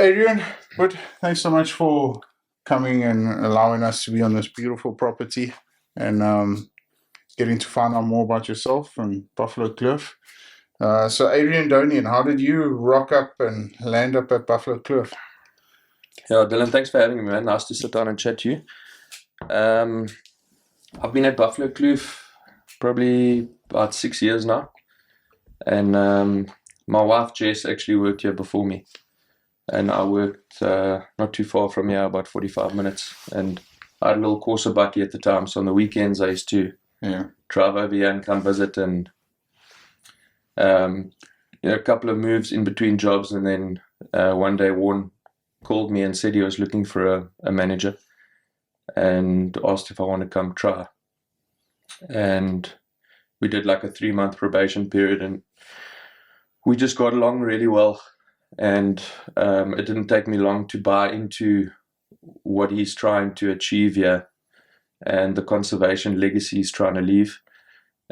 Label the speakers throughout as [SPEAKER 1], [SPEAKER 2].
[SPEAKER 1] Adrian, but thanks so much for coming and allowing us to be on this beautiful property and getting to find out more about yourself and Buffalo Kloof. So, Adrian Donian, how did you rock up and land up at Buffalo Kloof?
[SPEAKER 2] Yeah, Dylan, thanks for having me, man. Nice to sit down and chat to you. I've been at Buffalo Kloof probably about 6 years now, and my wife Jess actually worked here before me, and I worked not too far from here, about 45 minutes, and I had a little Corsa buggy at the time, so on the weekends I used to drive over here and come visit, and a couple of moves in between jobs, and then one day Warren called me and said he was looking for a manager and asked if I want to come try. And we did like a 3-month probation period, and we just got along really well. And it didn't take me long to buy into what he's trying to achieve here and the conservation legacy he's trying to leave.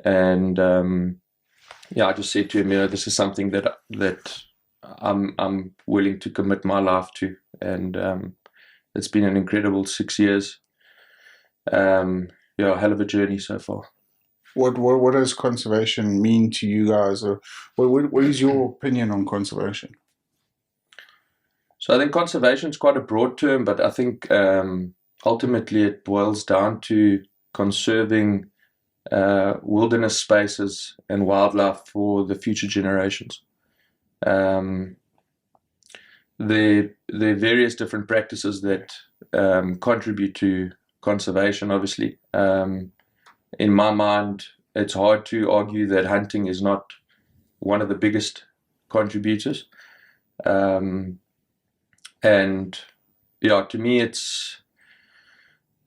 [SPEAKER 2] And I just said to him, this is something that I'm willing to commit my life to, and it's been an incredible 6 years. A hell of a journey so far.
[SPEAKER 1] What does conservation mean to you guys, or what is your opinion on conservation?
[SPEAKER 2] So I think conservation is quite a broad term, but I think ultimately it boils down to conserving wilderness spaces and wildlife for the future generations. There are various different practices that contribute to conservation, obviously. In my mind, it's hard to argue that hunting is not one of the biggest contributors. To me,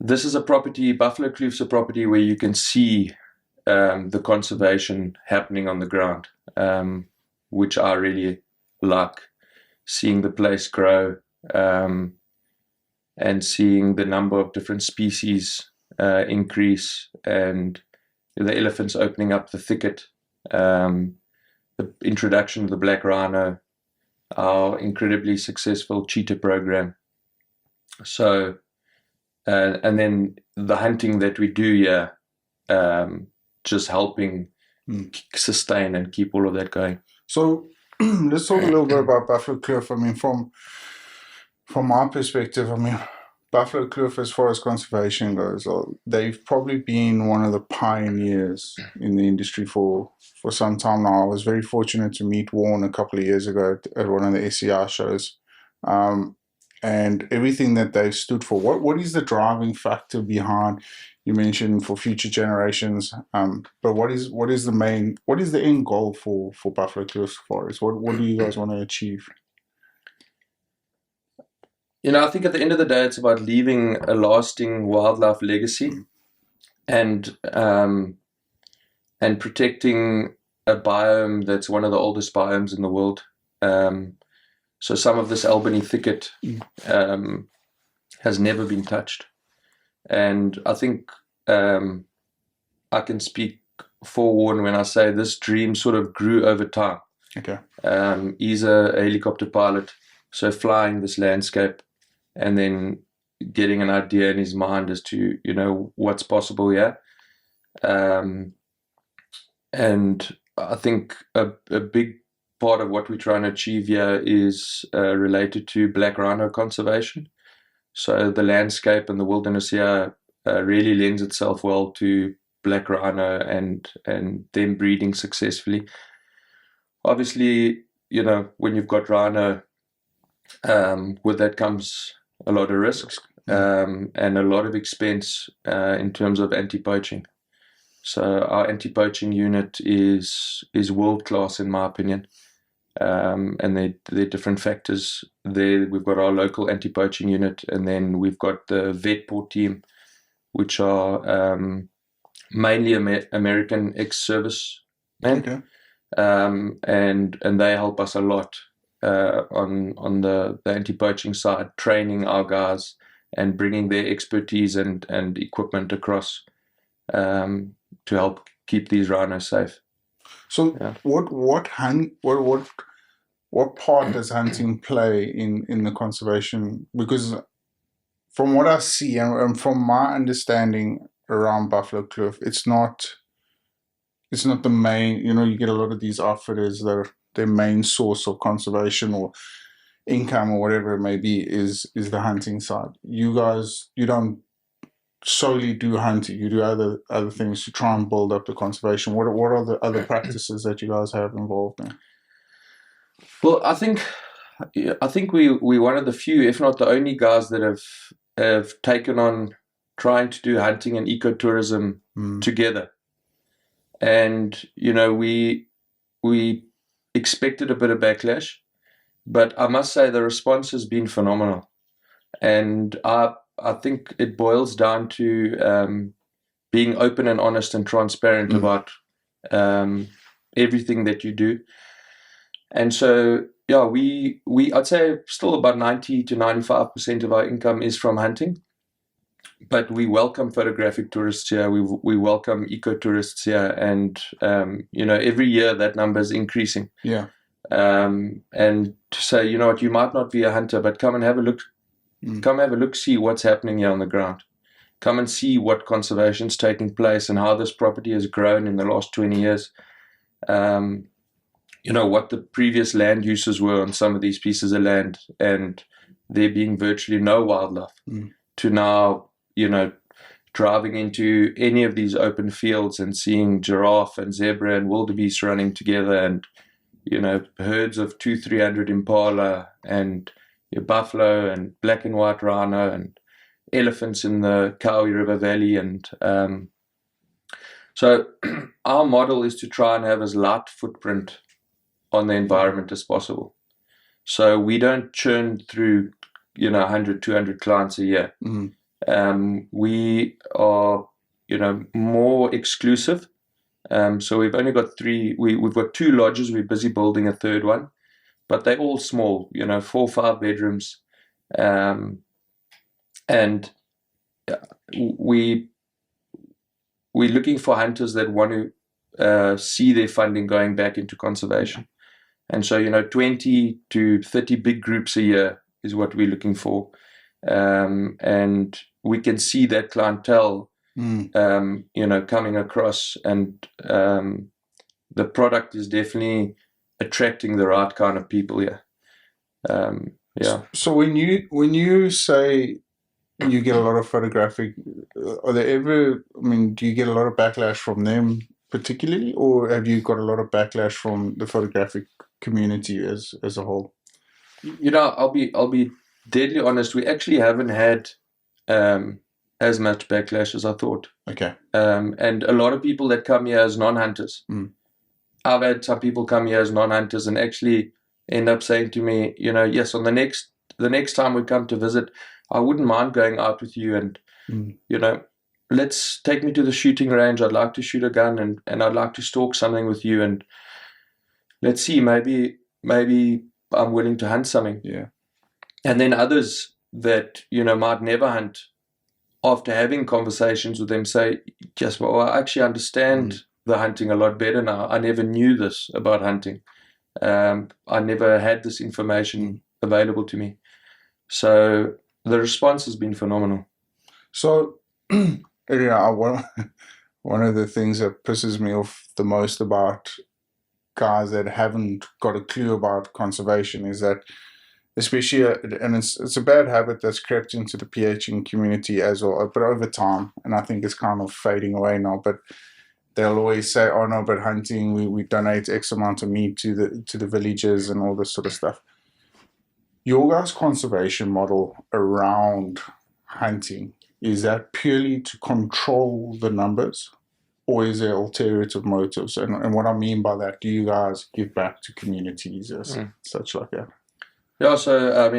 [SPEAKER 2] this is a property, Buffalo Kloof's a property where you can see the conservation happening on the ground, which I really like. Seeing the place grow and seeing the number of different species increase, and the elephants opening up the thicket, the introduction of the black rhino, our incredibly successful cheetah program. So, and then the hunting that we do here, just helping sustain and keep all of that going.
[SPEAKER 1] So let's talk a little bit about Buffalo Kloof. I mean, from my perspective, Buffalo Kloof, as far as conservation goes, they've probably been one of the pioneers in the industry for some time now. I was very fortunate to meet Warren a couple of years ago at one of the SCI shows, and everything that they've stood for. What is the driving factor behind? You mentioned for future generations, but what is the end goal for Buffalo Kloof as far as what do you guys want to achieve?
[SPEAKER 2] I think at the end of the day, it's about leaving a lasting wildlife legacy and protecting a biome that's one of the oldest biomes in the world. So some of this Albany thicket has never been touched. And I think I can speak for Warren when I say this dream sort of grew over time.
[SPEAKER 1] Okay.
[SPEAKER 2] He's a helicopter pilot, so flying this landscape and then getting an idea in his mind as to, what's possible here. And I think a big part of what we're trying to achieve here is related to black rhino conservation. So the landscape and the wilderness here really lends itself well to black rhino and them breeding successfully. Obviously, when you've got rhino, with that comes a lot of risks and a lot of expense in terms of anti-poaching. So our anti-poaching unit is world class in my opinion, and there are different factors there. We've got our local anti-poaching unit, and then we've got the Vetport team, which are mainly American ex-service men.
[SPEAKER 1] Okay.
[SPEAKER 2] And they help us a lot on the anti-poaching side, training our guys and bringing their expertise and equipment across to help keep these rhinos safe.
[SPEAKER 1] So yeah. What what part does hunting play in the conservation? Because from what I see and from my understanding around Buffalo Kloof, it's not the main. You get a lot of these outfitters that their main source of conservation or income or whatever it may be is the hunting side. You guys, you don't solely do hunting. You do other things to try and build up the conservation. What are the other practices that you guys have involved in?
[SPEAKER 2] Well, I think we're one of the few, if not the only guys that have taken on trying to do hunting and ecotourism together. And we expected a bit of backlash, but I must say the response has been phenomenal. And I think it boils down to being open and honest and transparent about everything that you do. And so, yeah, I'd say still about 90 to 95% of our income is from hunting. But we welcome photographic tourists here. We welcome eco-tourists here. And, every year that number is increasing.
[SPEAKER 1] Yeah.
[SPEAKER 2] And to say, you know what, you might not be a hunter, but come and have a look. Come have a look, see what's happening here on the ground. Come and see what conservation is taking place and how this property has grown in the last 20 years. What the previous land uses were on some of these pieces of land, and there being virtually no wildlife, to now, driving into any of these open fields and seeing giraffe and zebra and wildebeest running together, and, herds of 200-300 impala and buffalo and black and white rhino and elephants in the Kaui River Valley. And so our model is to try and have as light footprint on the environment as possible. So we don't churn through, 100, 200 clients a year. We are, more exclusive. So we've only got we've got 2 lodges. We're busy building a 3rd one, but they're all small, 4 or 5 bedrooms. And we're looking for hunters that want to see their funding going back into conservation. And so, 20 to 30 big groups a year is what we're looking for. And we can see that clientele, coming across, and the product is definitely attracting the right kind of people here.
[SPEAKER 1] So when you say you get a lot of photographic, are there ever, do you get a lot of backlash from them particularly, or have you got a lot of backlash from the photographic community as a whole?
[SPEAKER 2] I'll be deadly honest. We actually haven't had as much backlash as I thought.
[SPEAKER 1] Okay.
[SPEAKER 2] And a lot of people that come here as non-hunters. I've had some people come here as non-hunters and actually end up saying to me, yes, on the next time we come to visit, I wouldn't mind going out with you, and let's take me to the shooting range. I'd like to shoot a gun, and I'd like to stalk something with you, and let's see, maybe I'm willing to hunt something.
[SPEAKER 1] Yeah. And
[SPEAKER 2] then others that, might never hunt, after having conversations with them, say, just, well, I actually understand the hunting a lot better now. I never knew this about hunting. I never had this information available to me. So the response has been phenomenal.
[SPEAKER 1] So, one of the things that pisses me off the most about guys that haven't got a clue about conservation is that, especially, and it's a bad habit that's crept into the PHing community as well, but over time, and I think it's kind of fading away now, but they'll always say, oh no, but hunting, we donate X amount of meat to the villages and all this sort of stuff. Your guys' conservation model around hunting, is that purely to control the numbers, or is there alternative motives? And what I mean by that, do you guys give back to communities as such like that?
[SPEAKER 2] Yeah, so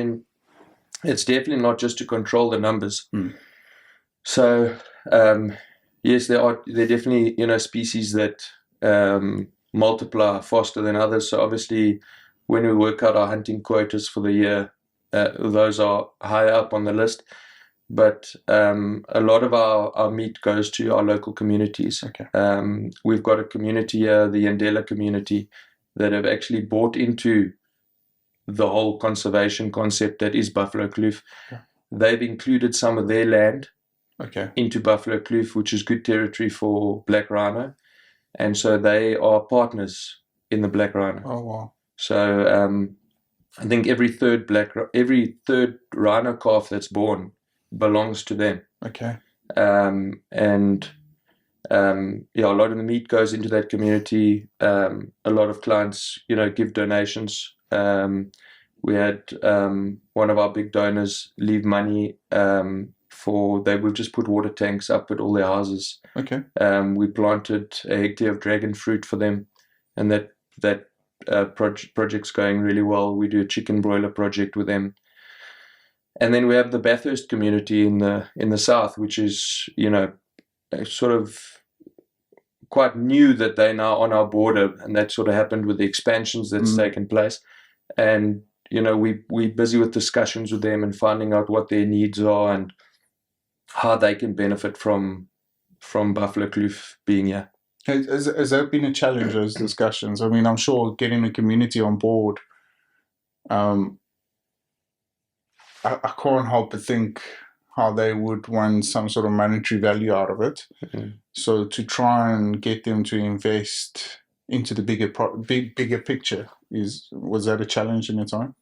[SPEAKER 2] it's definitely not just to control the numbers. So yes, there definitely species that multiply faster than others. So obviously, when we work out our hunting quotas for the year, those are high up on the list. But a lot of our meat goes to our local communities.
[SPEAKER 1] Okay.
[SPEAKER 2] We've got a community here, the Yandela community, that have actually bought into the whole conservation concept that is Buffalo Kloof.
[SPEAKER 1] Yeah.
[SPEAKER 2] They've included some of their land into Buffalo Kloof, which is good territory for black rhino, and so they are partners in the black rhino.
[SPEAKER 1] Oh wow!
[SPEAKER 2] So I think every third rhino calf that's born belongs to them.
[SPEAKER 1] Okay.
[SPEAKER 2] Yeah, a lot of the meat goes into that community. A lot of clients, give donations. We had one of our big donors leave money we've just put water tanks up at all their houses.
[SPEAKER 1] Okay.
[SPEAKER 2] We planted a hectare of dragon fruit for them, and that project's going really well. We do a chicken broiler project with them. And then we have the Bathurst community in the south, which is, sort of quite new that they're now on our border, and that sort of happened with the expansions that's taken place. And we're busy with discussions with them and finding out what their needs are and how they can benefit from Buffalo Kloof being here.
[SPEAKER 1] Has that been a challenge, those discussions? I mean, I'm sure getting the community on board, I can't help but think how they would want some sort of monetary value out of it.
[SPEAKER 2] Mm-hmm.
[SPEAKER 1] So to try and get them to invest into the bigger picture, was that a challenge in its own?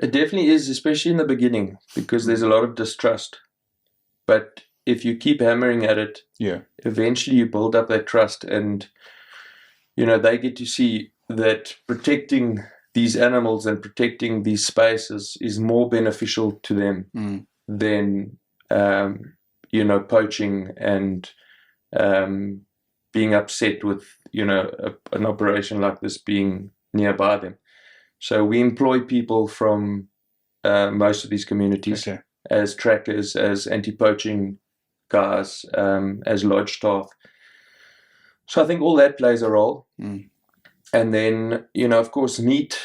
[SPEAKER 2] It definitely is, especially in the beginning, because there's a lot of distrust. But if you keep hammering at it, eventually you build up that trust, and they get to see that protecting these animals and protecting these spaces is more beneficial to them than poaching and being upset with an operation like this being nearby them. So we employ people from most of these communities as trackers, as anti-poaching guys, as lodge staff. So I think all that plays a role. And then, of course, meat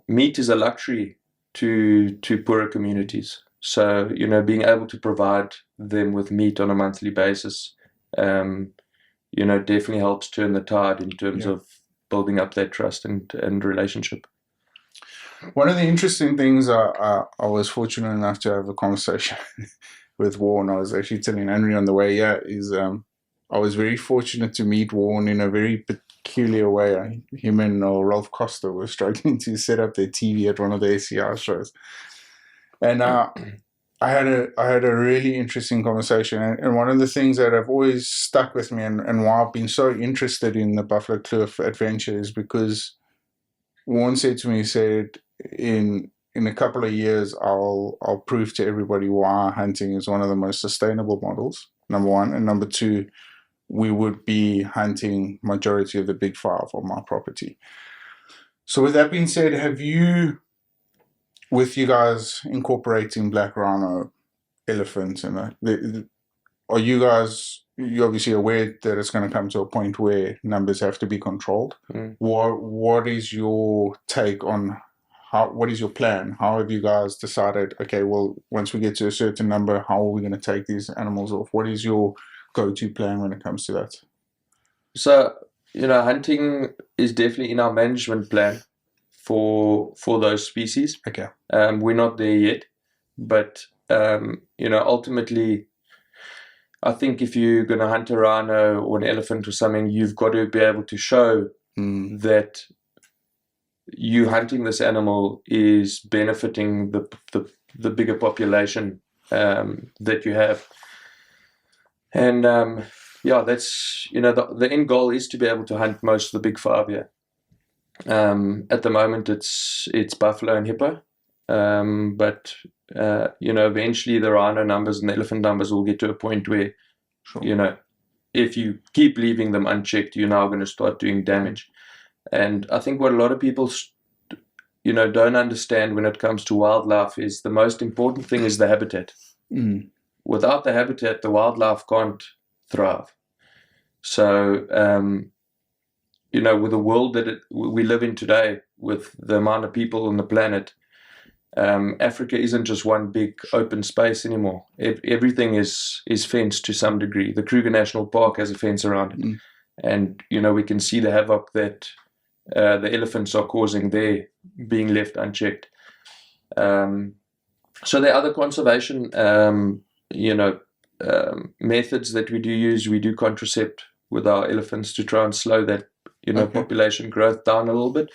[SPEAKER 2] is a luxury to poorer communities. So, being able to provide them with meat on a monthly basis, definitely helps turn the tide in terms of building up that trust and relationship.
[SPEAKER 1] One of the interesting things I was fortunate enough to have a conversation with Warren. I was actually telling Henry on the way here is I was very fortunate to meet Warren in a very peculiar way. Him and Ralph Costa were struggling to set up their TV at one of the ACR shows, and I had a really interesting conversation. And one of the things that have always stuck with me and why I've been so interested in the Buffalo Kloof adventure is because Warren said to me, he said, in a couple of years, I'll prove to everybody why hunting is one of the most sustainable models, number one. And number two, we would be hunting majority of the big five on my property. So with that being said, have you, with you guys incorporating black rhino, elephants, and are you guys, you're obviously aware that it's going to come to a point where numbers have to be controlled. What is your take on what is your plan? How have you guys decided, okay, well, once we get to a certain number, how are we going to take these animals off? What is your go-to plan when it comes to that?
[SPEAKER 2] So, hunting is definitely in our management plan for those species.
[SPEAKER 1] Okay.
[SPEAKER 2] We're not there yet, but, ultimately, I think if you're going to hunt a rhino or an elephant or something, you've got to be able to show that you hunting this animal is benefiting the bigger population that you have. And that's, the end goal is to be able to hunt most of the big five here. At the moment, it's buffalo and hippo. But eventually the rhino numbers and the elephant numbers will get to a point where, if you keep leaving them unchecked, you're now going to start doing damage. And I think what a lot of people, don't understand when it comes to wildlife is the most important thing is the habitat. Without the habitat, the wildlife can't thrive. So, with the world that we live in today, with the amount of people on the planet, Africa isn't just one big open space anymore. Everything is fenced to some degree. The Kruger National Park has a fence around it. And, we can see the havoc that the elephants are causing there being left unchecked. So there are other conservation, methods that we do use. We do contracept with our elephants to try and slow that, population growth down a little bit.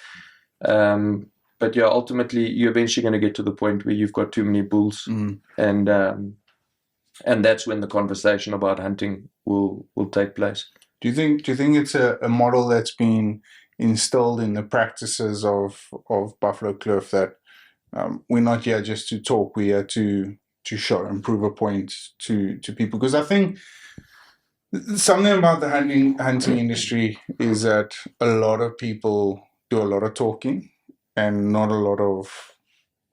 [SPEAKER 2] But yeah, ultimately, you're eventually going to get to the point where you've got too many bulls, and that's when the conversation about hunting will take place.
[SPEAKER 1] Do you think it's a model that's been instilled in the practices of Buffalo Kloof, that we're not here just to talk, we're here to show and prove a point to people? Because I think something about the hunting industry is that a lot of people do a lot of talking and not a lot of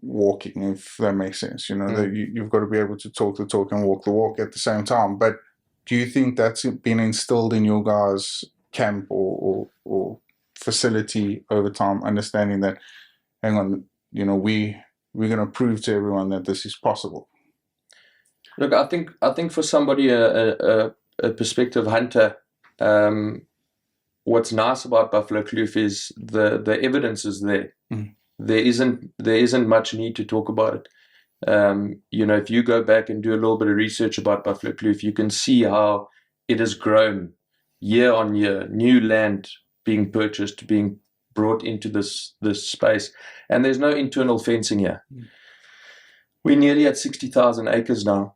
[SPEAKER 1] walking, if that makes sense. You've got to be able to talk the talk and walk the walk at the same time. But do you think that's been instilled in your guys' camp or facility over time, understanding that, hang on, we're going to prove to everyone that this is possible?
[SPEAKER 2] Look, I think for somebody, a prospective hunter, what's nice about Buffalo Kloof is the evidence is there. There isn't much need to talk about it. If you go back and do a little bit of research about Buffalo Kloof, you can see how it has grown year on year. New land being purchased, being brought into this space, and there's no internal fencing here. We're nearly at 60,000 acres now,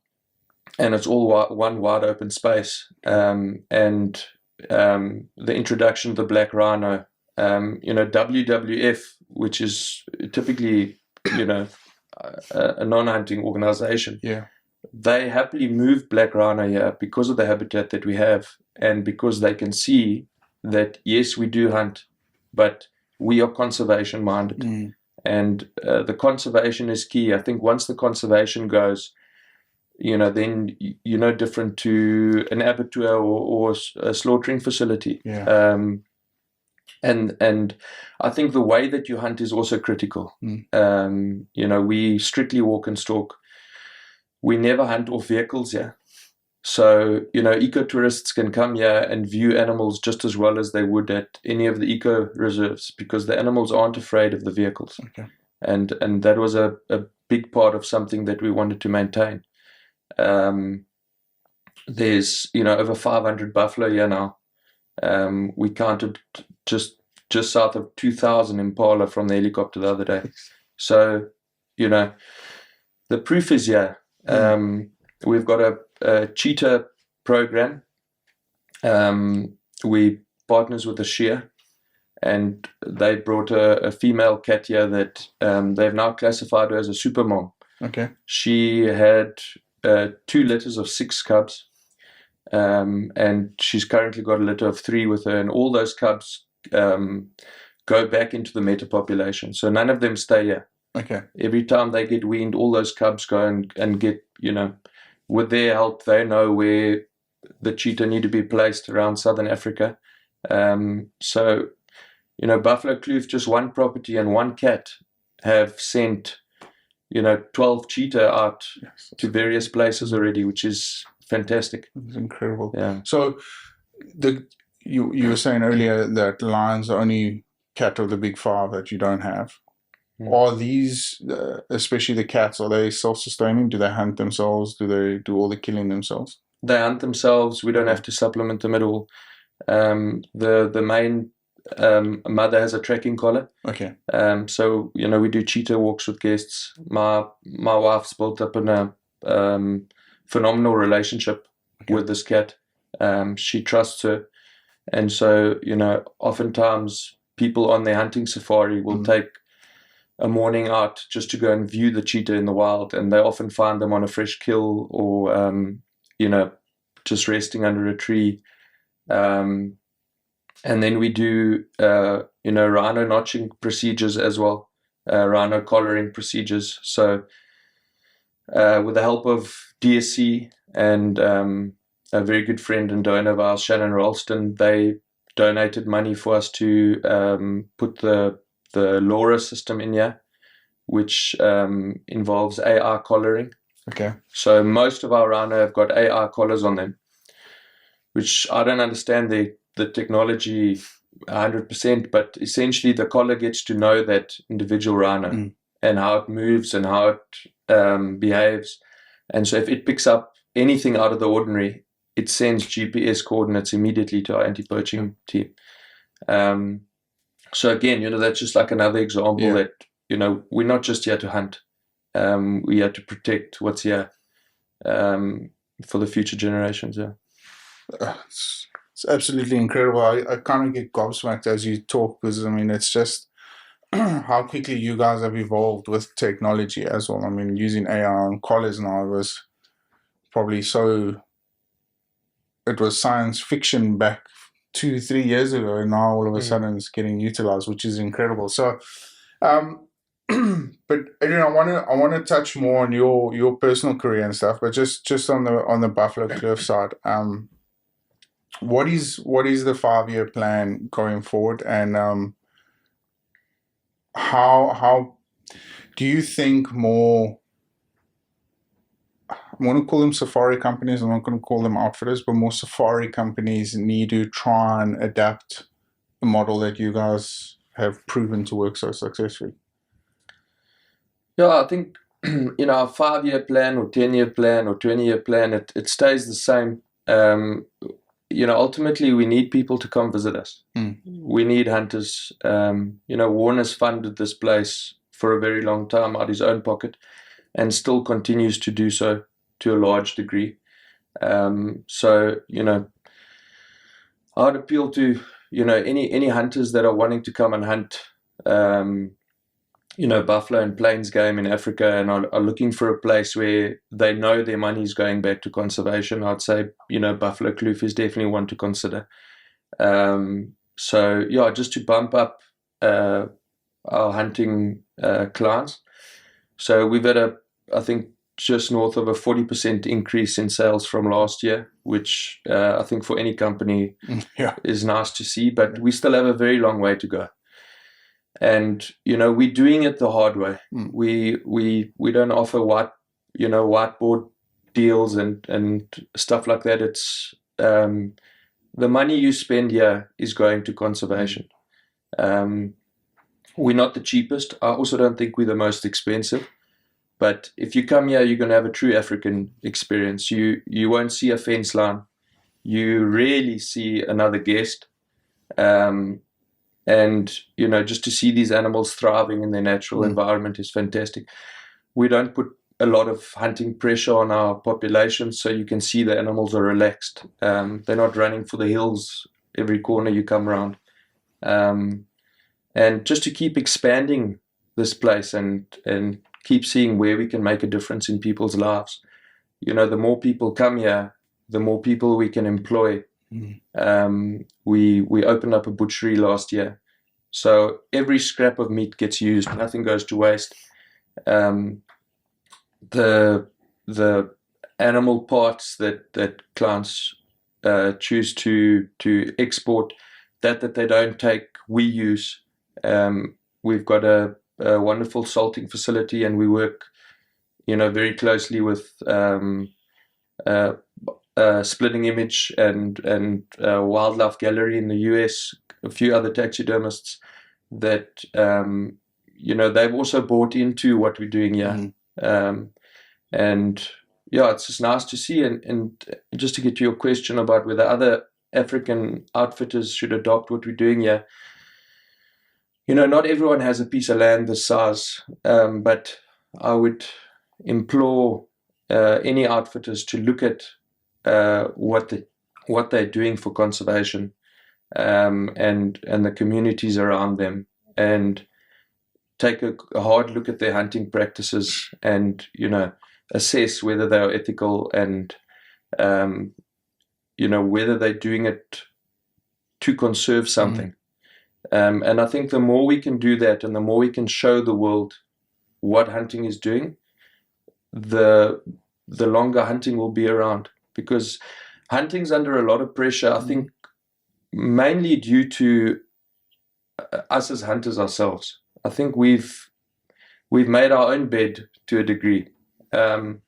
[SPEAKER 2] and it's all one wide open space. And the introduction of the black rhino, WWF, which is typically, a non-hunting organization.
[SPEAKER 1] Yeah.
[SPEAKER 2] They happily moved black rhino here because of the habitat that we have, and because they can see that, yes, we do hunt, but we are conservation minded. And the conservation is key. I think once the conservation goes, then you're no different to an abattoir or a slaughtering facility.
[SPEAKER 1] Yeah.
[SPEAKER 2] And I think the way that you hunt is also critical. We strictly walk and stalk. We never hunt off vehicles here. So, eco-tourists can come here and view animals just as well as they would at any of the eco reserves, because the animals aren't afraid of the vehicles.
[SPEAKER 1] Okay.
[SPEAKER 2] And that was a big part of something that we wanted to maintain. There's, over 500 buffalo here now. We counted just south of 2,000 impala from the helicopter the other day. So, the proof is here. We've got a cheetah program. We partners with a shear, and they brought a female cat here that they've now classified her as a super mom.
[SPEAKER 1] Okay.
[SPEAKER 2] She had 2 litters of 6 cubs. And she's currently got a litter of 3 with her, and all those cubs go back into the meta population. So none of them stay here.
[SPEAKER 1] Okay.
[SPEAKER 2] Every time they get weaned, all those cubs go and get, with their help, they know where the cheetah need to be placed around Southern Africa. So, Buffalo Kloof, just one property and one cat, have sent, 12 cheetah out to various places already, which is fantastic.
[SPEAKER 1] It's incredible.
[SPEAKER 2] Yeah.
[SPEAKER 1] So you were saying earlier that lions are only cat of the big 5 that you don't have. Are these, especially the cats, are they self-sustaining? Do they hunt themselves? Do they do all the killing themselves?
[SPEAKER 2] They hunt themselves. We don't have to supplement them at all. The main mother has a tracking collar.
[SPEAKER 1] Okay.
[SPEAKER 2] So we do cheetah walks with guests. My wife's built up in a phenomenal relationship with this cat. She trusts her, and so oftentimes people on their hunting safari will take a morning out just to go and view the cheetah in the wild, and they often find them on a fresh kill or just resting under a tree. And then we do rhino notching procedures as well, rhino collaring procedures. So with the help of DSC and a very good friend and donor of ours, Shannon Ralston, they donated money for us to put the LoRa system in here, which involves AI collaring.
[SPEAKER 1] Okay.
[SPEAKER 2] So most of our rhino have got AI collars on them, which I don't understand the technology 100%, but essentially the collar gets to know that individual rhino. and how it moves and how it behaves. And so if it picks up anything out of the ordinary, it sends GPS coordinates immediately to our anti-poaching team. So again, that's just like another example that, we're not just here to hunt. We have to protect what's here for the future generations. Yeah.
[SPEAKER 1] It's absolutely incredible. I kind of get gobsmacked as you talk, because it's just how quickly you guys have evolved with technology as well. Using AI on collars now was probably it was science fiction back 2-3 years ago, and now all of a sudden it's getting utilized, which is incredible. So, but Adrian, I want to touch more on your personal career and stuff, but just on the Buffalo Kloof side, what is the 5-year plan going forward, and how do you think more? I'm going to call them safari companies. I'm not going to call them outfitters, but more safari companies need to try and adapt the model that you guys have proven to work so successfully.
[SPEAKER 2] Yeah, I think our 5-year plan or 10-year plan or 20-year plan, it stays the same. Ultimately we need people to come visit us. We need hunters. Warner's funded this place for a very long time out of his own pocket, and still continues to do so to a large degree. So I'd appeal to any hunters that are wanting to come and hunt buffalo and plains game in Africa, and are looking for a place where they know their money is going back to conservation. I'd say Buffalo Kloof is definitely one to consider. So yeah, just to bump up our hunting clients. So we've had I think just north of a 40% increase in sales from last year, which I think for any company is nice to see, but we still have a very long way to go. And we're doing it the hard way. We don't offer whiteboard deals and stuff like that. It's the money you spend here is going to conservation. We're not the cheapest. I also don't think we're the most expensive. But if you come here, you're going to have a true African experience. You won't see a fence line. You rarely see another guest. And just to see these animals thriving in their natural environment is fantastic. We don't put a lot of hunting pressure on our population, so you can see the animals are relaxed. They're not running for the hills every corner you come around. And just to keep expanding this place and keep seeing where we can make a difference in people's lives. The more people come here, the more people we can employ. We opened up a butchery last year, so every scrap of meat gets used. Nothing goes to waste. The animal parts that clients choose to export, that they don't take, we use. We've got a wonderful salting facility, and we work very closely with Splitting Image and Wildlife Gallery in the US, a few other taxidermists that they've also bought into what we're doing here. And yeah, it's just nice to see. And just to get to your question about whether other African outfitters should adopt what we're doing here, not everyone has a piece of land this size, but I would implore any outfitters to look at what they're doing for conservation, and the communities around them, and take a hard look at their hunting practices, and assess whether they are ethical, and whether they're doing it to conserve something. And I think the more we can do that, and the more we can show the world what hunting is doing, the longer hunting will be around. Because hunting's under a lot of pressure, I think, mainly due to us as hunters ourselves. I think we've made our own bed to a degree. And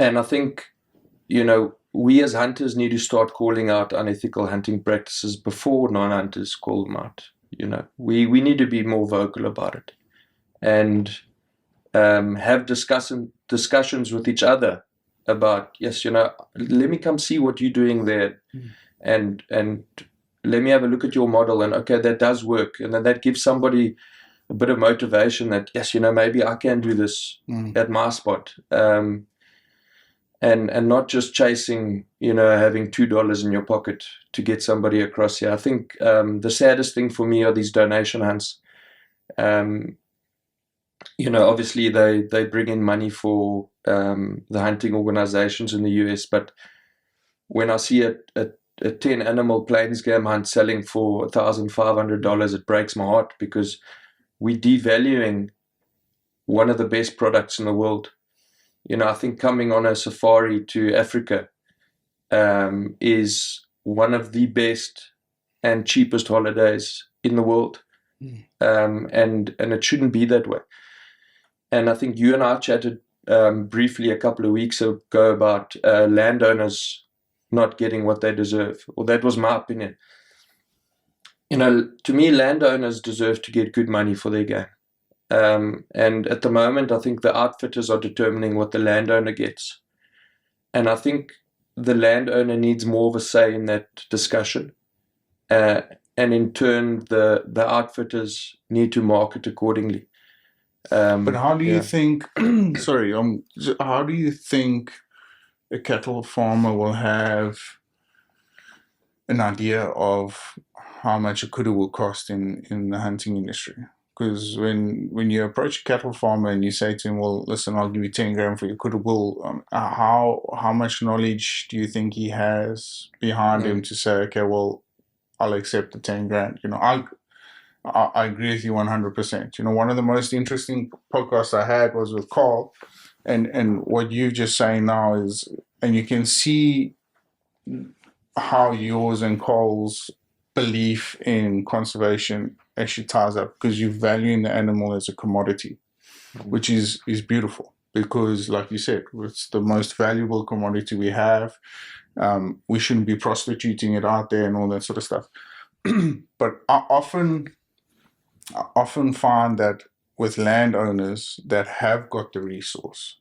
[SPEAKER 2] I think, we as hunters need to start calling out unethical hunting practices before non-hunters call them out. We need to be more vocal about it. and have discussions with each other about, yes, let me come see what you're doing there, and let me have a look at your model, and okay, that does work, and then that gives somebody a bit of motivation that, yes, maybe I can do this at my spot, and not just chasing, having $2 in your pocket to get somebody across here. I think the saddest thing for me are these donation hunts. Obviously they bring in money for the hunting organizations in the US, but when I see a 10 animal plains game hunt selling for $1,500, it breaks my heart, because we're devaluing one of the best products in the world. I think coming on a safari to Africa is one of the best and cheapest holidays in the world. And it shouldn't be that way. And I think you and I chatted briefly a couple of weeks ago about landowners not getting what they deserve. Well, that was my opinion. To me, landowners deserve to get good money for their game. And at the moment, I think the outfitters are determining what the landowner gets. And I think the landowner needs more of a say in that discussion. And in turn, the outfitters need to market accordingly.
[SPEAKER 1] But how do you think, sorry, how do you think a cattle farmer will have an idea of how much a kudu will cost in the hunting industry? Because when you approach a cattle farmer and you say to him, well, listen, I'll give you 10 grand for your kudu bull, how much knowledge do you think he has behind him to say, okay, well, I'll accept the 10 grand? I agree with you 100%. One of the most interesting podcasts I had was with Carl, and what you're just saying now is, and you can see how yours and Carl's belief in conservation actually ties up, because you're valuing the animal as a commodity, which is beautiful, because like you said, it's the most valuable commodity we have. We shouldn't be prostituting it out there and all that sort of stuff. But I often find that with landowners that have got the resource,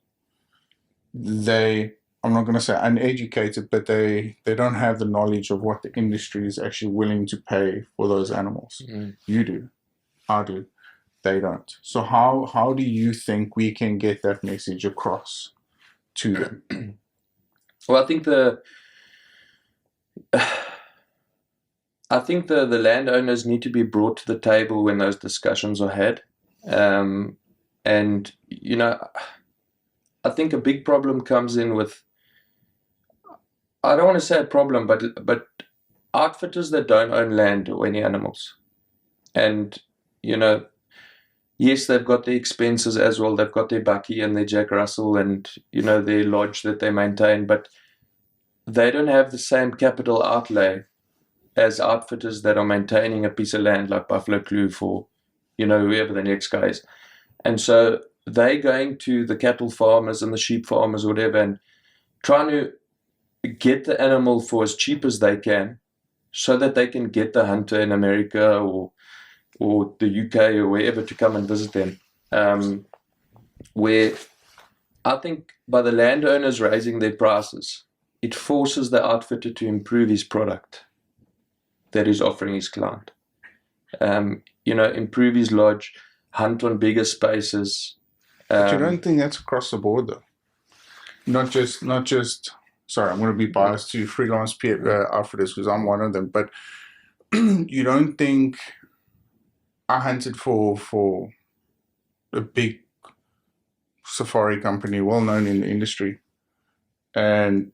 [SPEAKER 1] I'm not going to say uneducated, but they don't have the knowledge of what the industry is actually willing to pay for those animals. You do, I do, they don't. So how do you think we can get that message across to them?
[SPEAKER 2] Well, I think the landowners need to be brought to the table when those discussions are had. And, I think a big problem comes in with, I don't want to say a problem, but outfitters that don't own land or any animals. And, yes, they've got the expenses as well. They've got their Bucky and their Jack Russell and, their lodge that they maintain, but they don't have the same capital outlay as outfitters that are maintaining a piece of land like Buffalo Kloof or, whoever the next guy is. And so they're going to the cattle farmers and the sheep farmers or whatever and trying to get the animal for as cheap as they can so that they can get the hunter in America or the UK or wherever to come and visit them. Where I think by the landowners raising their prices, it forces the outfitter to improve his product that he's offering his client. Improve his lodge, hunt on bigger spaces.
[SPEAKER 1] But you don't think that's across the board, though? Not just. Sorry, I'm going to be biased to freelance outfitters because I'm one of them. But you don't think I hunted for a big safari company, well known in the industry, and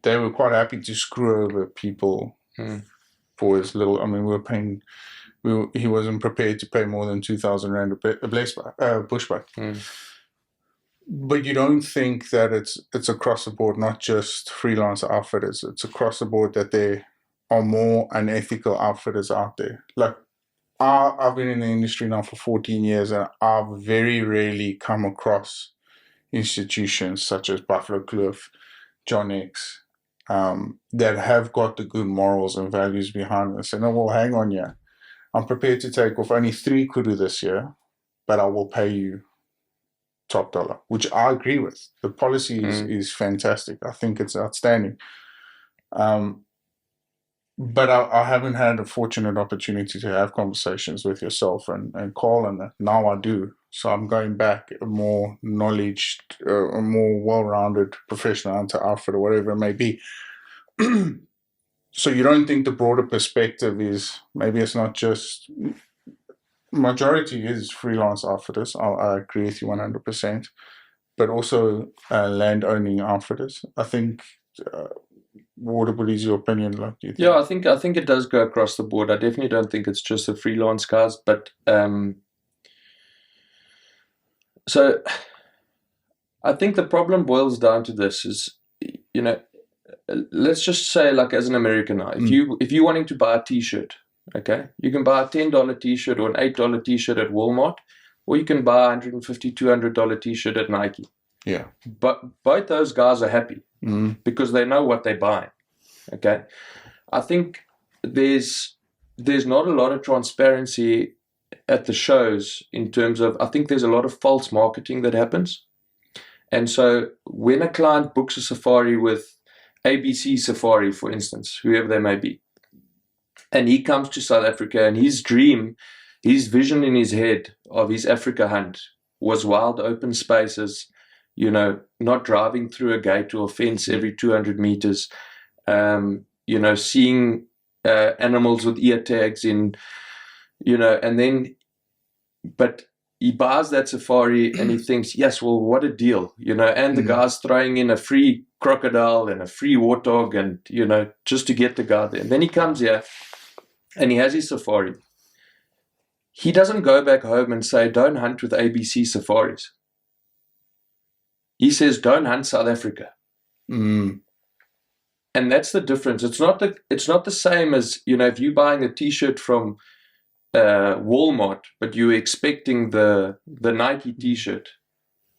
[SPEAKER 1] they were quite happy to screw over people for as little. I mean, we were paying. He wasn't prepared to pay more than 2,000 rand a bushbuck. But you don't think that it's across the board, not just freelance outfitters. It's across the board that there are more unethical outfitters out there. Like I've been in the industry now for 14 years, and I've very rarely come across institutions such as Buffalo Kloof, John X, that have got the good morals and values behind us. And well, hang on, yeah. I'm prepared to take off only 3 kudu this year, but I will pay you top dollar, which I agree with. The policy is fantastic. I think it's outstanding. But I haven't had a fortunate opportunity to have conversations with yourself and Carl, and now I do. So I'm going back a more knowledge, a more well-rounded professional hunter outfit or whatever it may be. So you don't think the broader perspective is maybe it's not just majority is freelance outfitters. I agree with you 100%, but also land-owning outfitters. I think. What is your opinion like? Do you think?
[SPEAKER 2] Yeah, I think it does go across the board. I definitely don't think it's just the freelance guys, but so I think the problem boils down to this: is let's just say, like, as an American now, if you're wanting to buy a T-shirt, okay, you can buy a $10 T-shirt or an $8 T-shirt at Walmart, or you can buy a $150, $200 T-shirt at Nike.
[SPEAKER 1] Yeah,
[SPEAKER 2] but both those guys are happy because they know what they're buying. Okay, I think there's not a lot of transparency at the shows in terms of, I think there's a lot of false marketing that happens. And so when a client books a safari with ABC Safari, for instance, whoever they may be, and he comes to South Africa, and his dream, his vision in his head of his Africa hunt was wild open spaces, not driving through a gate or a fence every 200 meters, seeing animals with ear tags in, and then, but he buys that safari and he thinks, yes, well, what a deal, and the guy's throwing in a free crocodile and a free warthog and, just to get the guy there. And then he comes here and he has his safari. He doesn't go back home and say, don't hunt with ABC safaris. He says, don't hunt South Africa. And that's the difference. It's not the same as, if you're buying a T-shirt from Walmart, but you're expecting the Nike T-shirt.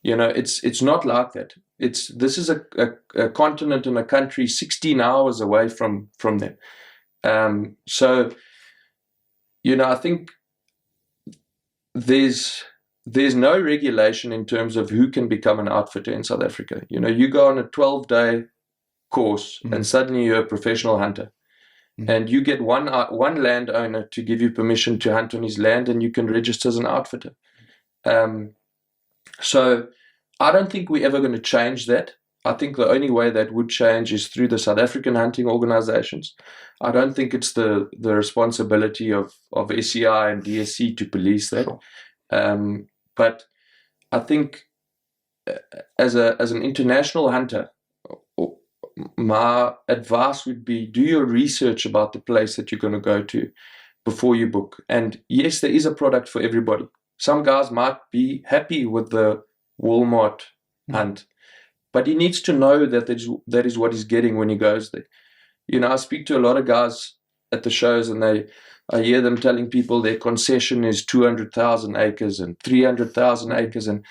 [SPEAKER 2] It's not like that. This is a continent and a country 16 hours away from them. So, I think there's no regulation in terms of who can become an outfitter in South Africa. You go on a 12-day course and suddenly you're a professional hunter. And you get one landowner to give you permission to hunt on his land, and you can register as an outfitter. So I don't think we're ever going to change that. I think the only way that would change is through the South African hunting organizations. I don't think it's the responsibility of SCI and DSC to police that.
[SPEAKER 1] Sure.
[SPEAKER 2] But I think as an international hunter, my advice would be, do your research about the place that you're going to go to before you book. And yes, there is a product for everybody. Some guys might be happy with the Walmart hunt, but he needs to know that is what he's getting when he goes there. I speak to a lot of guys at the shows, and I hear them telling people their concession is 200,000 acres and 300,000 acres. And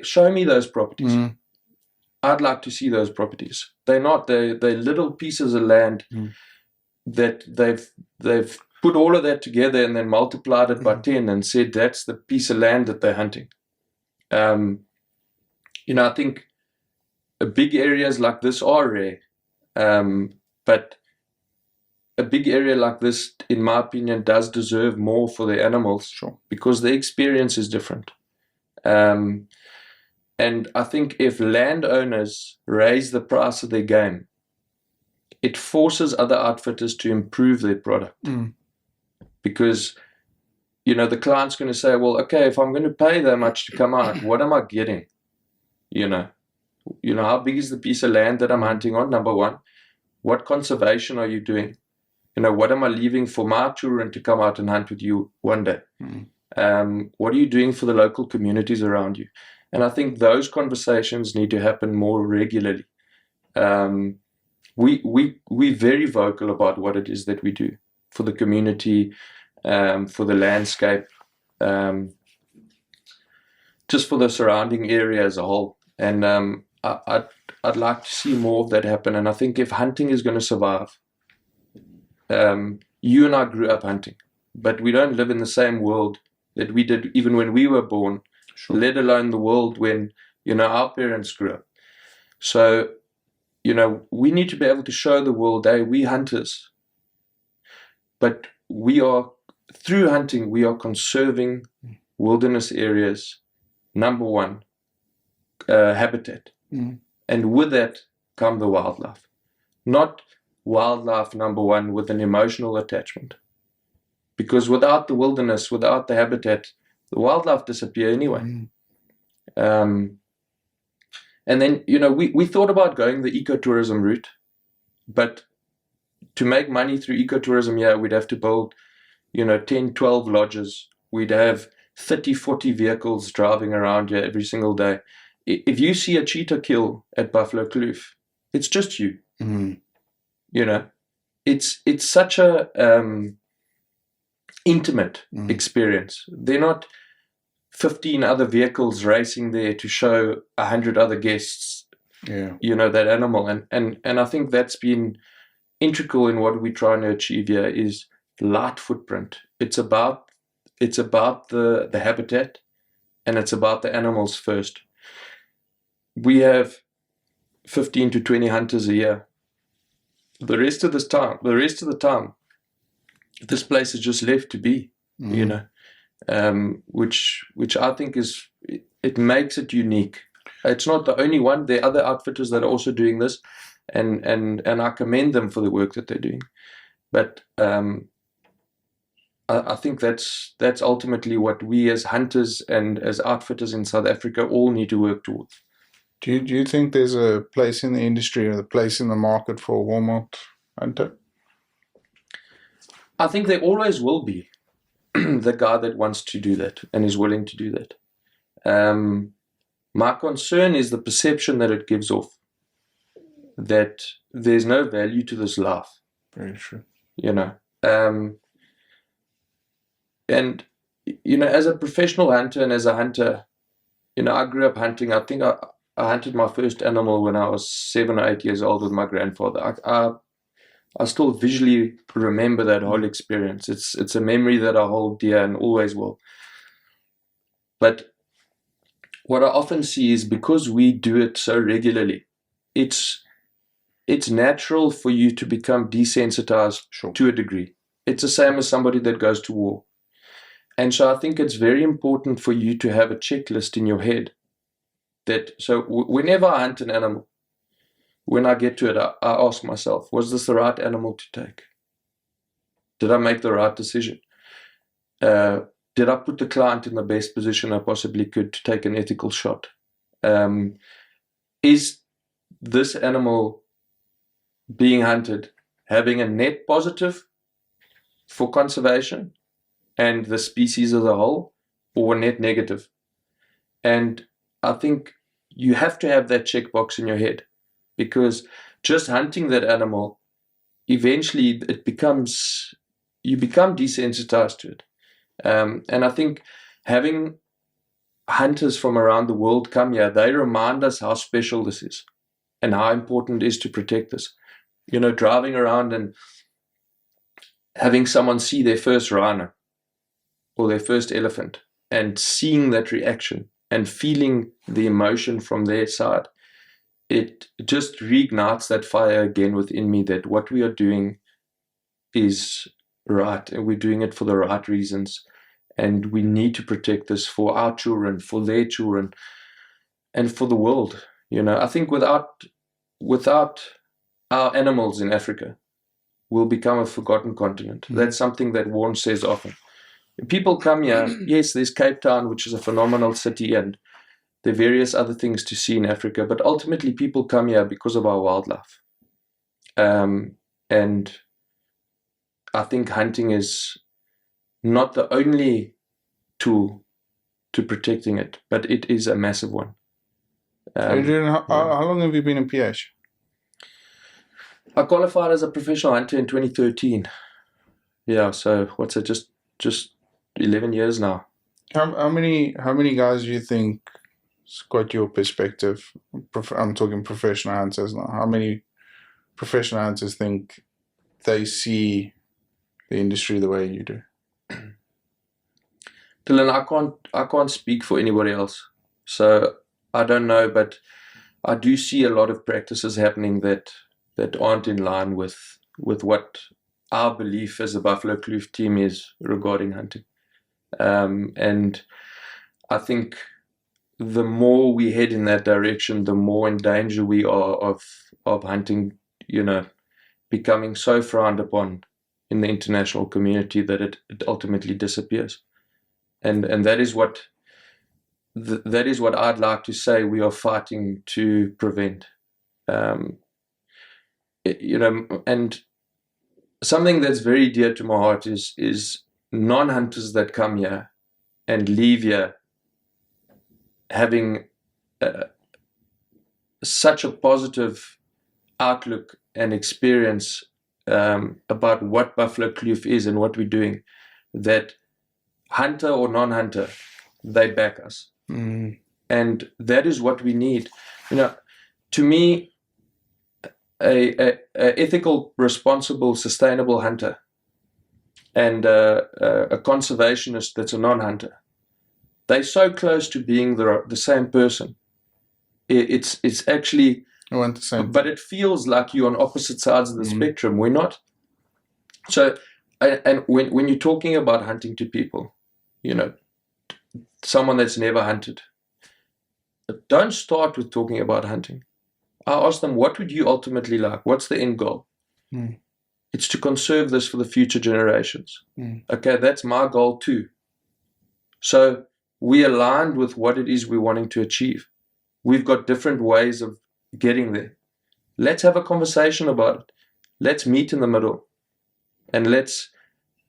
[SPEAKER 2] show me those properties. I'd like to see those properties. They're not. They're little pieces of land that they've put all of that together and then multiplied it by 10 and said that's the piece of land that they're hunting. I think big areas like this are rare, but a big area like this, in my opinion, does deserve more for the animals.
[SPEAKER 1] Sure.
[SPEAKER 2] Because the experience is different. And I think if landowners raise the price of their game, it forces other outfitters to improve their product. Because, the client's going to say, well, okay, if I'm going to pay that much to come out, what am I getting? How big is the piece of land that I'm hunting on, number one? What conservation are you doing? What am I leaving for my children to come out and hunt with you one day? What are you doing for the local communities around you? And I think those conversations need to happen more regularly. We're very vocal about what it is that we do for the community, for the landscape, just for the surrounding area as a whole. And I'd like to see more of that happen. And I think if hunting is going to survive, you and I grew up hunting, but we don't live in the same world that we did even when we were born,
[SPEAKER 1] Sure.
[SPEAKER 2] let alone the world when, our parents grew up. So, we need to be able to show the world, hey, we hunters, but through hunting, we are conserving wilderness areas, number one, habitat. And with that come the wildlife. Not wildlife, number one, with an emotional attachment. Because without the wilderness, without the habitat, the wildlife disappear anyway. And then, we thought about going the ecotourism route, but to make money through ecotourism, we'd have to build, 10, 12 lodges. We'd have 30, 40 vehicles driving around here every single day. If you see a cheetah kill at Buffalo Kloof, it's just you. It's such a intimate experience. They're not 15 other vehicles racing there to show 100 other guests, that animal. And I think that's been integral in what we're trying to achieve here is light footprint. It's about the habitat, and it's about the animals first. We have 15 to 20 hunters a year. The rest of the time, this place is just left to be, which I think it makes it unique. It's not the only one. There are other outfitters that are also doing this, and I commend them for the work that they're doing. But I think that's ultimately what we as hunters and as outfitters in South Africa all need to work towards.
[SPEAKER 1] Do you think there's a place in the industry or a place in the market for a Walmart hunter?
[SPEAKER 2] I think there always will be the guy that wants to do that and is willing to do that. My concern is the perception that it gives off, that there's no value to this life.
[SPEAKER 1] Very true.
[SPEAKER 2] And as a professional hunter and as a hunter, I grew up hunting. I think I hunted my first animal when I was 7 or 8 years old with my grandfather. I still visually remember that whole experience. It's a memory that I hold dear and always will. But what I often see is because we do it so regularly, it's natural for you to become desensitized to a degree. It's the same as somebody that goes to war. And so I think it's very important for you to have a checklist in your head so whenever I hunt an animal, when I get to it, I ask myself, was this the right animal to take? Did I make the right decision? Did I put the client in the best position I possibly could to take an ethical shot? Is this animal being hunted having a net positive for conservation and the species as a whole, or a net negative? And I think you have to have that checkbox in your head, because just hunting that animal, eventually you become desensitized to it. And I think having hunters from around the world come here, they remind us how special this is and how important it is to protect this. Driving around and having someone see their first rhino or their first elephant and seeing that reaction and feeling the emotion from their side, it just reignites that fire again within me that what we are doing is right, and we're doing it for the right reasons, and we need to protect this for our children, for their children, and for the world. I think without our animals in Africa, we'll become a forgotten continent. That's something that Warren says often. People come here, yes, there's Cape Town, which is a phenomenal city, and there are various other things to see in Africa, but ultimately people come here because of our wildlife. And I think hunting is not the only tool to protecting it, but it is a massive one.
[SPEAKER 1] Adrian, how long have you been in PH?
[SPEAKER 2] I qualified as a professional hunter in 2013. Yeah, so what's it, just 11 years now.
[SPEAKER 1] How many guys do you think got your perspective? I'm talking professional hunters now. How many professional hunters think they see the industry the way you do?
[SPEAKER 2] Dylan, I can't speak for anybody else, so I don't know, but I do see a lot of practices happening that aren't in line with what our belief as the Buffalo Kloof team is regarding hunting. And I think the more we head in that direction, the more in danger we are of hunting, becoming so frowned upon in the international community that it ultimately disappears. And that is what I'd like to say we are fighting to prevent. And something that's very dear to my heart is non-hunters that come here and leave here having such a positive outlook and experience about what Buffalo Kloof is and what we're doing, that hunter or non-hunter, they back us. And that is what we need. To me, a ethical, responsible, sustainable hunter and a conservationist that's a non-hunter, they're so close to being the same person. It's actually,
[SPEAKER 1] I want the same,
[SPEAKER 2] but it feels like you're on opposite sides of the spectrum. We're not. So, and when you're talking about hunting to people, someone that's never hunted, don't start with talking about hunting. I ask them, what would you ultimately like? What's the end goal? It's to conserve this for the future generations. Okay, that's my goal too. So we aligned with what it is we're wanting to achieve. We've got different ways of getting there. Let's have a conversation about it. Let's meet in the middle, and let's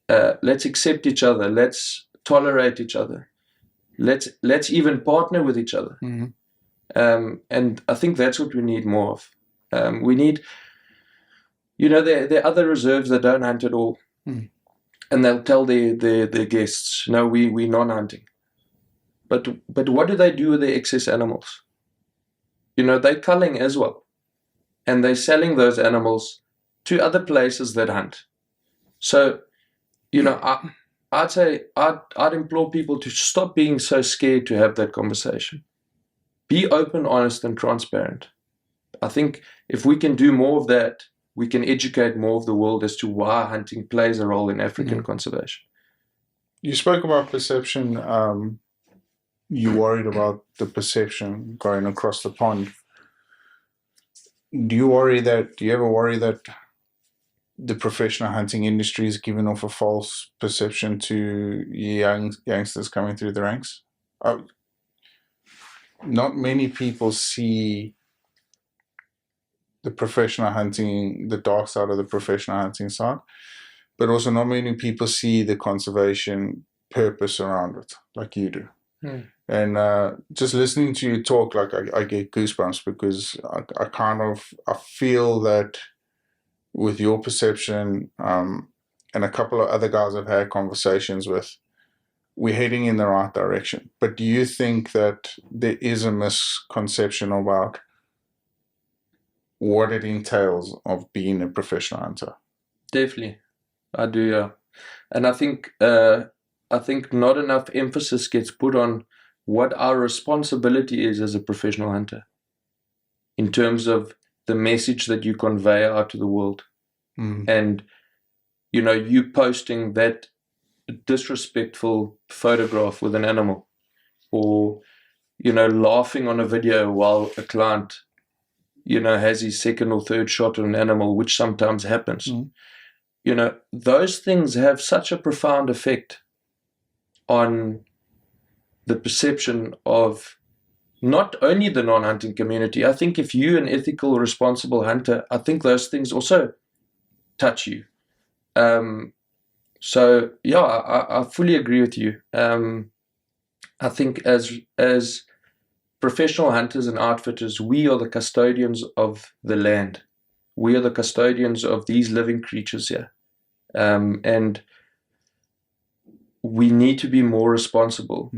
[SPEAKER 2] accept each other. Let's tolerate each other. Let's even partner with each other. And I think that's what we need more of. We need, there are other reserves that don't hunt at all, and they'll tell their guests, no, we're non-hunting. But what do they do with their excess animals? They're culling as well, and they're selling those animals to other places that hunt. So, I'd say I'd implore people to stop being so scared to have that conversation. Be open, honest, and transparent. I think if we can do more of that, we can educate more of the world as to why hunting plays a role in African conservation.
[SPEAKER 1] You spoke about perception. You worried about the perception going across the pond. Do you ever worry that the professional hunting industry is giving off a false perception to youngsters coming through the ranks? Not many people see the professional hunting, the dark side of the professional hunting side, but also not many people see the conservation purpose around it like you do. And just listening to you talk, like I get goosebumps, because I feel that with your perception and a couple of other guys I've had conversations with, we're heading in the right direction. But do you think that there is a misconception about what it entails of being a professional hunter?
[SPEAKER 2] Definitely, I do. Yeah, and I think not enough emphasis gets put on what our responsibility is as a professional hunter, in terms of the message that you convey out to the world, and you posting that disrespectful photograph with an animal, or laughing on a video while a client has his second or third shot on an animal, which sometimes happens. Those things have such a profound effect on the perception of not only the non-hunting community. I think if you're an ethical, responsible hunter, I think those things also touch you. So yeah, I fully agree with you. I think as professional hunters and outfitters, we are the custodians of the land. We are the custodians of these living creatures here. And we need to be more responsible.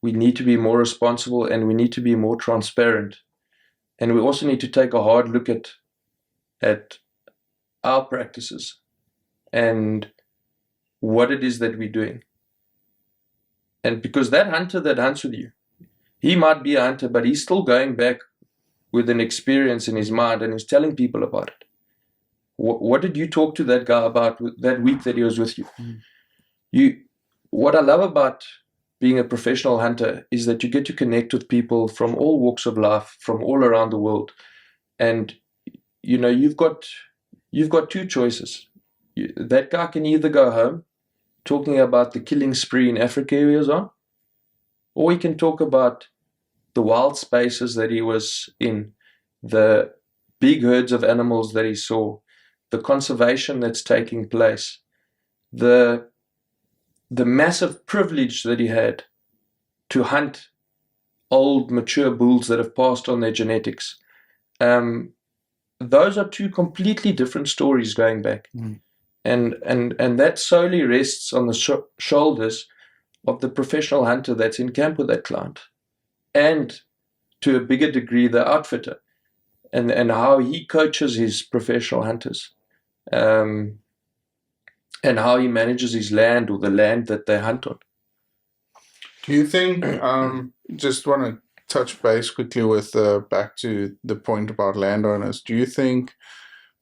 [SPEAKER 2] We need to be more responsible, and we need to be more transparent. And we also need to take a hard look at our practices and what it is that we're doing. And because that hunter that hunts with you, he might be a hunter, but he's still going back with an experience in his mind and he's telling people about it. What did you talk to that guy about that week that he was with you? What I love about being a professional hunter is that you get to connect with people from all walks of life, from all around the world. And, you've got two choices. That guy can either go home talking about the killing spree in Africa he was on, or he can talk about the wild spaces that he was in, the big herds of animals that he saw, the conservation that's taking place, the massive privilege that he had to hunt old mature bulls that have passed on their genetics. Those are two completely different stories going back. And that solely rests on the shoulders of the professional hunter that's in camp with that client, and to a bigger degree the outfitter, and how he coaches his professional hunters, and how he manages his land or the land that they hunt on.
[SPEAKER 1] Do you think, just want to touch base quickly with back to the point about landowners, do you think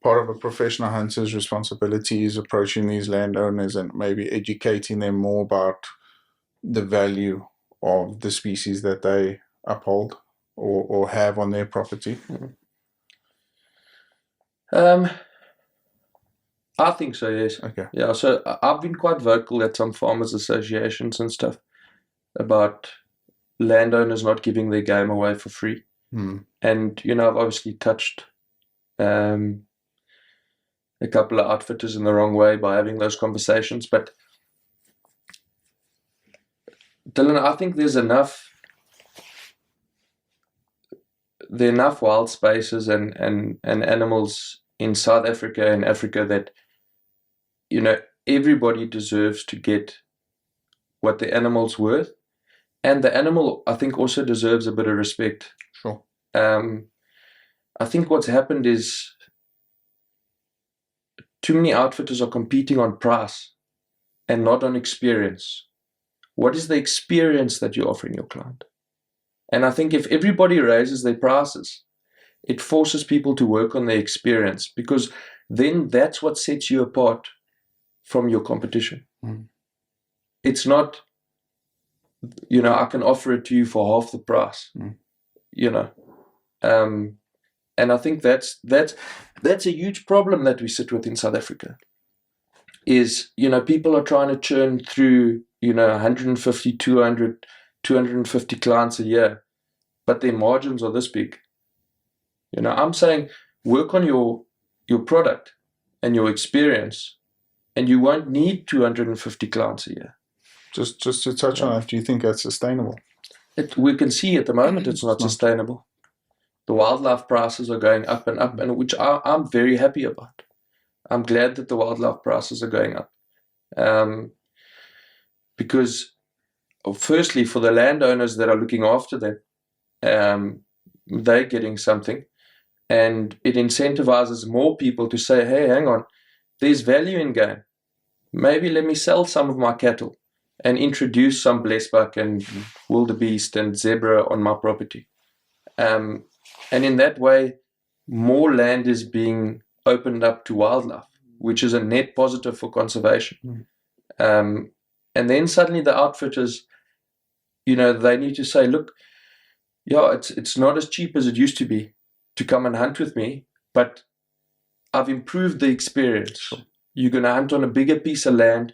[SPEAKER 1] part of a professional hunter's responsibility is approaching these landowners and maybe educating them more about the value of the species that they uphold or have on their property?
[SPEAKER 2] I think so, yes.
[SPEAKER 1] Okay.
[SPEAKER 2] Yeah, so I've been quite vocal at some farmers associations and stuff about landowners not giving their game away for free. And, I've obviously touched a couple of outfitters in the wrong way by having those conversations. But, Dylan, I think there's enough wild spaces and animals in South Africa and Africa that, everybody deserves to get what the animal's worth. And the animal, I think, also deserves a bit of respect.
[SPEAKER 1] Sure.
[SPEAKER 2] I think what's happened is too many outfitters are competing on price and not on experience. What is the experience that you're offering your client? And I think if everybody raises their prices, it forces people to work on their experience, because then that's what sets you apart from your competition. It's not, I can offer it to you for half the price, and I think that's a huge problem that we sit with in South Africa. Is, people are trying to churn through, 150, 200, 250 clients a year, but their margins are this big. I'm saying work on your product and your experience, and you won't need 250 clients a year.
[SPEAKER 1] Just to touch on that, do you think that's sustainable?
[SPEAKER 2] We can see at the moment it's not sustainable. The wildlife prices are going up and up, and which I'm very happy about. I'm glad that the wildlife prices are going up. Because firstly, for the landowners that are looking after them, they're getting something, and it incentivizes more people to say, hey, hang on, there's value in game. Maybe let me sell some of my cattle and introduce some blesbuck and wildebeest and zebra on my property. And in that way, more land is being opened up to wildlife, which is a net positive for conservation. And then suddenly the outfitters, they need to say, look, it's not as cheap as it used to be to come and hunt with me, but I've improved the experience. Sure. You're going to hunt on a bigger piece of land.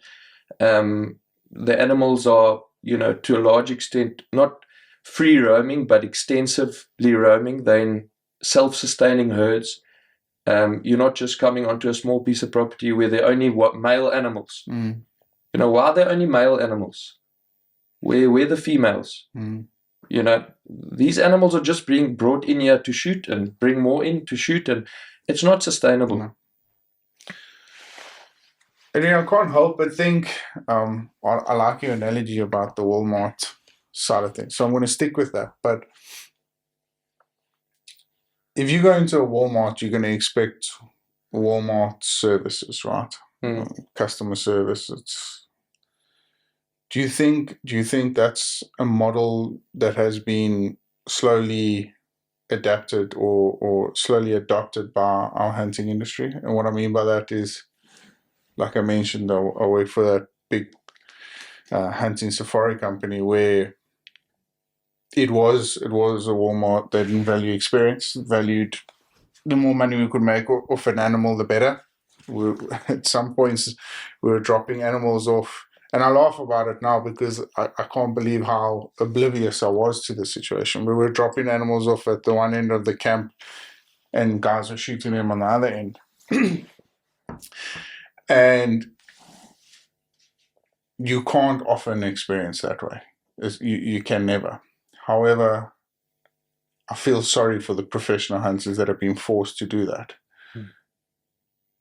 [SPEAKER 2] The animals are, to a large extent, not free roaming, but extensively roaming. They're in self-sustaining herds. You're not just coming onto a small piece of property where there are only male animals. Why are there only male animals? Where the females? These animals are just being brought in here to shoot and bring more in to shoot, and it's not sustainable.
[SPEAKER 1] No. Adrian, I can't help but think, I like your analogy about the Walmart side of things, so I'm going to stick with that. But if you go into a Walmart, you're going to expect Walmart services, right? Customer service. Do you think that's a model that has been slowly adapted or slowly adopted by our hunting industry? And what I mean by that is, like I mentioned, I work for that big hunting safari company where it was a Walmart that didn't value experience, valued the more money we could make off an animal, the better. At some points, we were dropping animals off, and I laugh about it now because I can't believe how oblivious I was to the situation. We were dropping animals off at the one end of the camp, and guys were shooting them on the other end. And you can't offer an experience that way. You can never. However, I feel sorry for the professional hunters that have been forced to do that.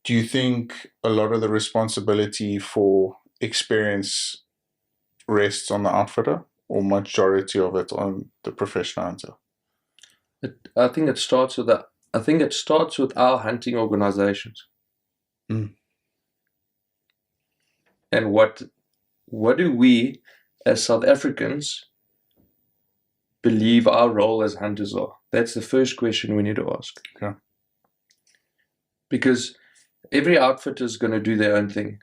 [SPEAKER 1] Do you think a lot of the responsibility for experience rests on the outfitter, or majority of it on the professional hunter?
[SPEAKER 2] I think it starts with that. I think it starts with our hunting organizations. And what do we as South Africans believe our role as hunters are? That's the first question we need to ask.
[SPEAKER 1] Okay.
[SPEAKER 2] Because every outfitter is going to do their own thing.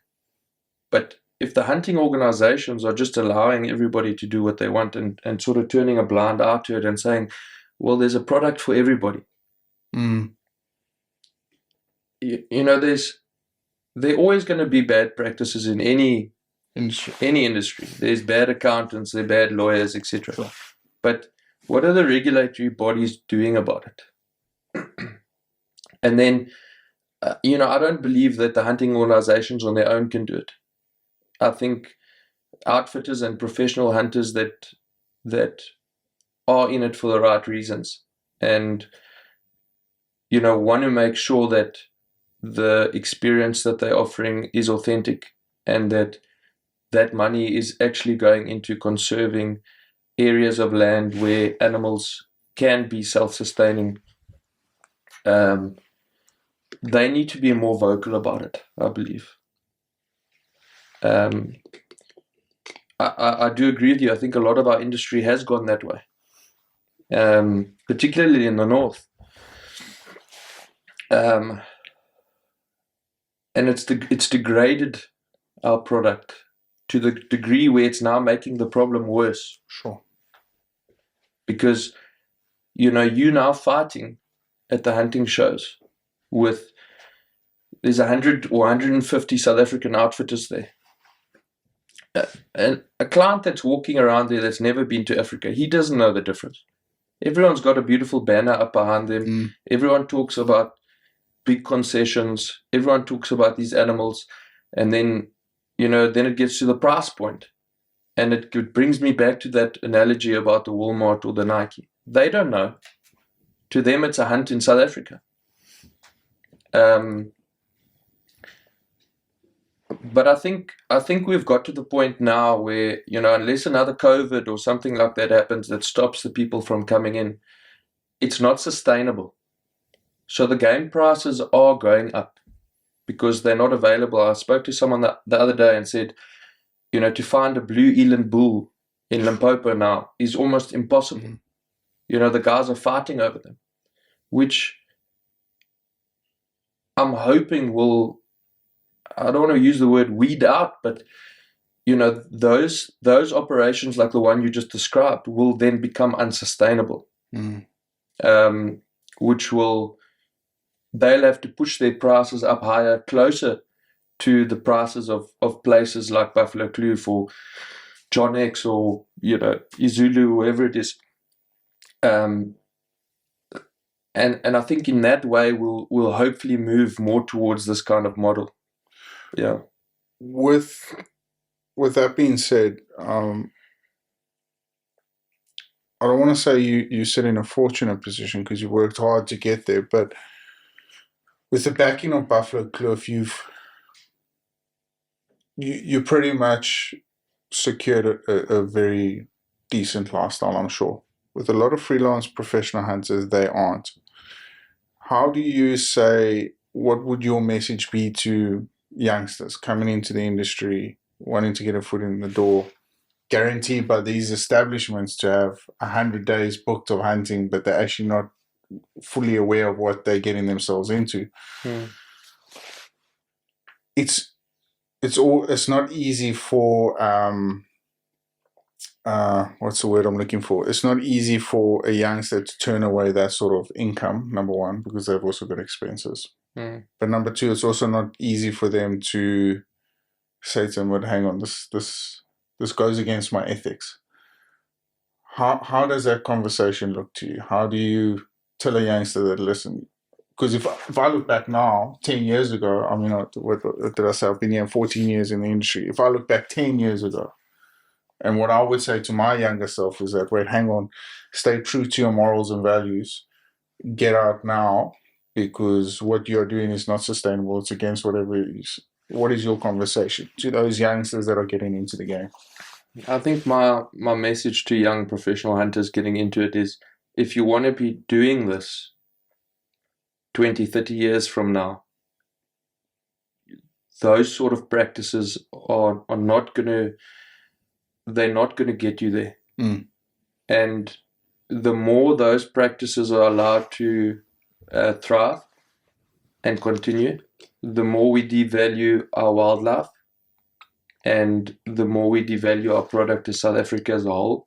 [SPEAKER 2] But if the hunting organizations are just allowing everybody to do what they want and sort of turning a blind eye to it and saying, well, there's a product for everybody. You know, there are always going to be bad practices in any industry. There's bad accountants, there are bad lawyers, etc.
[SPEAKER 1] Sure.
[SPEAKER 2] But what are the regulatory bodies doing about it? And then, I don't believe that the hunting organizations on their own can do it. I think outfitters and professional hunters that are in it for the right reasons and, want to make sure that the experience that they're offering is authentic and that money is actually going into conserving areas of land where animals can be self-sustaining. They need to be more vocal about it, I believe. I do agree with you. I think a lot of our industry has gone that way, particularly in the north. And it's degraded our product to the degree where it's now making the problem worse.
[SPEAKER 1] Sure.
[SPEAKER 2] Because, you're now fighting at the hunting shows with, there's 100 or 150 South African outfitters there. And a client that's walking around there that's never been to Africa, he doesn't know the difference. Everyone's got a beautiful banner up behind them. Everyone talks about big concessions. Everyone talks about these animals. And then, then it gets to the price point. And it brings me back to that analogy about the Walmart or the Nike. They don't know. To them, it's a hunt in South Africa. But I think we've got to the point now where, unless another COVID or something like that happens that stops the people from coming in, it's not sustainable. So the game prices are going up because they're not available. I spoke to someone the other day and said, to find a blue eland bull in Limpopo now is almost impossible. The guys are fighting over them, which I'm hoping will, I don't want to use the word weed out, but those operations like the one you just described will then become unsustainable. Which they'll have to push their prices up higher, closer to the prices of places like Buffalo Kloof or John X or Izulu, whoever it is. And I think in that way we'll hopefully move more towards this kind of model. Yeah.
[SPEAKER 1] With that being said, I don't want to say you sit in a fortunate position because you worked hard to get there, but with the backing of Buffalo Kloof, you pretty much secured a very decent lifestyle, I'm sure. With a lot of freelance professional hunters, they aren't. How do you say, what would your message be to youngsters coming into the industry, wanting to get a foot in the door? guaranteed by these establishments to have 100 days booked of hunting, but they're actually not fully aware of what they're getting themselves into. It's not easy for what's the word I'm looking for? It's not easy for a youngster to turn away that sort of income, number one, because they've also got expenses. But number two, it's also not easy for them to say to them, "But hang on, this goes against my ethics." How does that conversation look to you? How do you tell a youngster that, listen? Because if I look back now, 10 years ago, I mean, what did I say? I've been here 14 years in the industry. If I look back 10 years ago, and what I would say to my younger self is that, wait, hang on, stay true to your morals and values. Get out now, because what you're doing is not sustainable. It's against whatever it is. What is your conversation to those youngsters that are getting into the game?
[SPEAKER 2] I think my message to young professional hunters getting into it is, if you want to be doing this 20, 30 years from now, those sort of practices are not going to, they're not going to get you there. And the more those practices are allowed to thrive and continue, the more we devalue our wildlife, and the more we devalue our product as South Africa as a whole.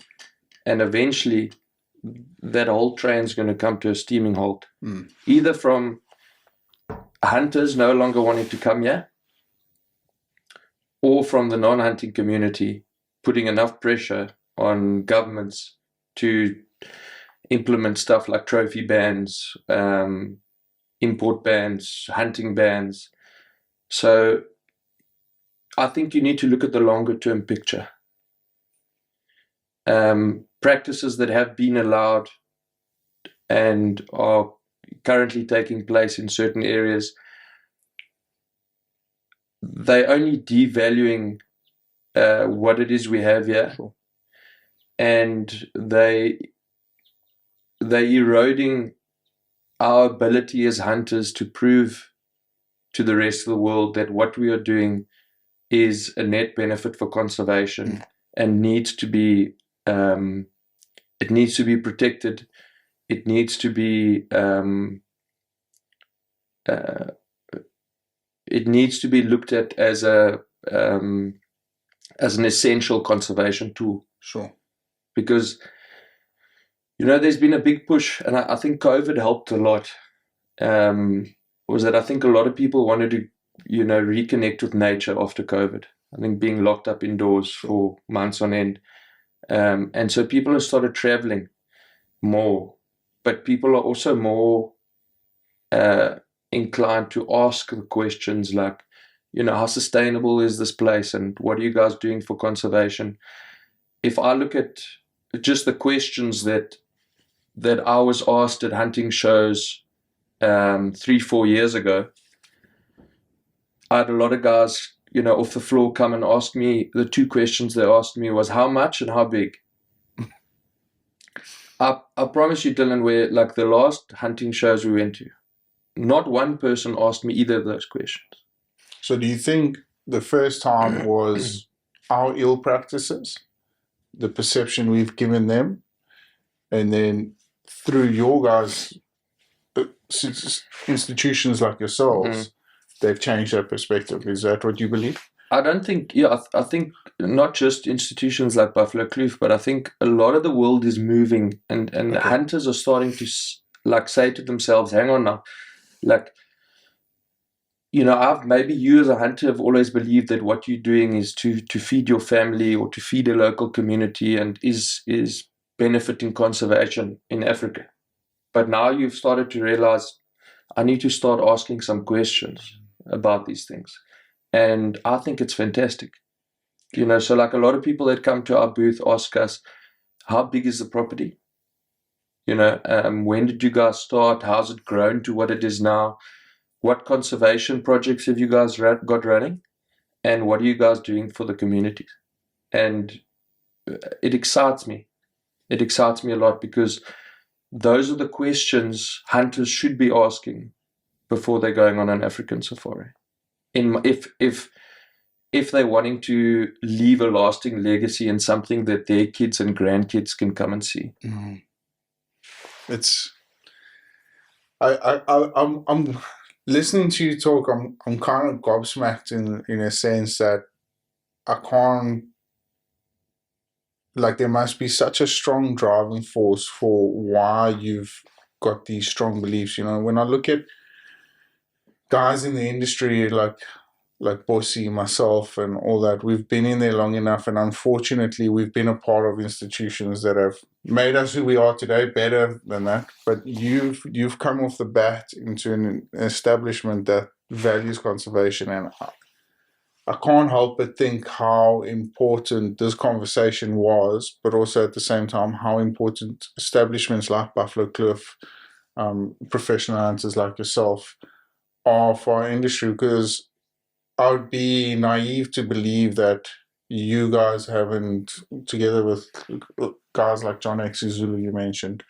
[SPEAKER 2] And eventually, that whole train is going to come to a steaming halt. Either from hunters no longer wanting to come here, or from the non-hunting community putting enough pressure on governments to implement stuff like trophy bans, import bans, hunting bans. So I think you need to look at the longer term picture. Practices that have been allowed and are currently taking place in certain areas, they're only devaluing what it is we have here.
[SPEAKER 1] Sure.
[SPEAKER 2] And they're eroding our ability as hunters to prove to the rest of the world that what we are doing is a net benefit for conservation and needs to be it needs to be protected. It needs to be looked at as an essential conservation tool.
[SPEAKER 1] Sure.
[SPEAKER 2] Because, there's been a big push, and I think COVID helped a lot. Was that I think a lot of people wanted to, reconnect with nature after COVID. I think being locked up indoors for months on end. And so people have started traveling more, but people are also more inclined to ask the questions like, how sustainable is this place, and what are you guys doing for conservation? If I look at just the questions that I was asked at hunting shows 3-4 years ago, I had a lot of guys, off the floor come and ask me, the two questions they asked me was how much and how big. I promise you, Dylan, where like the last hunting shows we went to, not one person asked me either of those questions.
[SPEAKER 1] So do you think the first time was our ill practices, the perception we've given them, and then through your guys' institutions like yourselves, they've changed their perspective? Is that what you believe?
[SPEAKER 2] I don't think, I think not just institutions like Buffalo Kloof, but I think a lot of the world is moving, and the hunters are starting to say to themselves, hang on now, maybe you as a hunter have always believed that what you're doing is to feed your family or to feed a local community and is benefiting conservation in Africa. But now you've started to realize, I need to start asking some questions about these things. And I think it's fantastic. So like a lot of people that come to our booth ask us, how big is the property? When did you guys start? How's it grown to what it is now? What conservation projects have you guys got running? And what are you guys doing for the communities? And it excites me. It excites me a lot, because those are the questions hunters should be asking before they're going on an African safari. If if they're wanting to leave a lasting legacy and something that their kids and grandkids can come and see.
[SPEAKER 1] It's I'm listening to you talk. I'm kind of gobsmacked in a sense that I can't, like, there must be such a strong driving force for why you've got these strong beliefs. When I look at guys in the industry like Bossy, myself, and all that, we've been in there long enough, and unfortunately, we've been a part of institutions that have made us who we are today, better than that. But you've come off the bat into an establishment that values conservation, and I can't help but think how important this conversation was, but also at the same time how important establishments like Buffalo Kloof, professional hunters like yourself, are for our industry. Because I would be naive to believe that you guys haven't, together with guys like John X. Zulu you mentioned,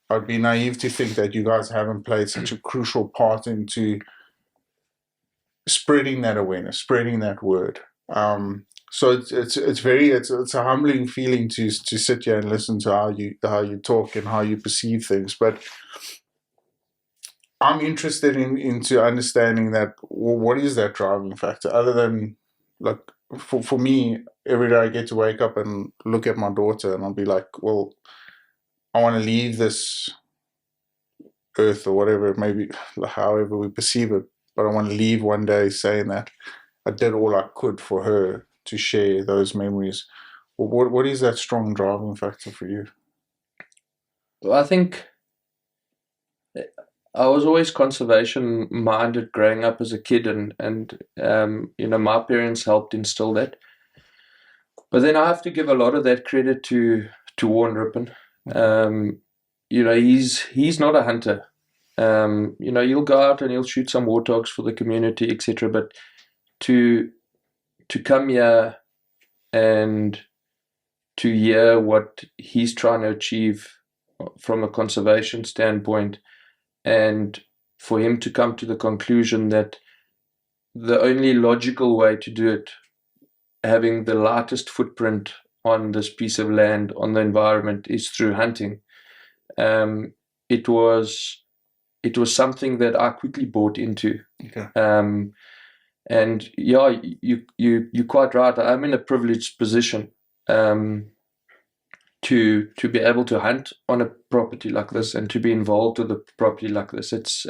[SPEAKER 1] I'd be naive to think that you guys haven't played such a crucial part into spreading that awareness, spreading that word. So it's a humbling feeling to sit here and listen to how you talk and how you perceive things. But I'm interested into understanding that, what is that driving factor, other than, like, for me, every day I get to wake up and look at my daughter and I'll be like, well, I want to leave this earth, or whatever it may be, however we perceive it, but I want to leave one day saying that I did all I could for her to share those memories. What is that strong driving factor for you?
[SPEAKER 2] Well, I think I was always conservation minded growing up as a kid, and my parents helped instill that. But then I have to give a lot of that credit to Warren Rippon. He's not a hunter. He'll go out and he'll shoot some warthogs for the community, etc. But to come here and to hear what he's trying to achieve from a conservation standpoint, and for him to come to the conclusion that the only logical way to do it, having the lightest footprint on this piece of land, on the environment, is through hunting. It was something that I quickly bought into.
[SPEAKER 1] Okay.
[SPEAKER 2] And yeah, you're quite right. I'm in a privileged position to be able to hunt on a property like this and to be involved with a property like this. It's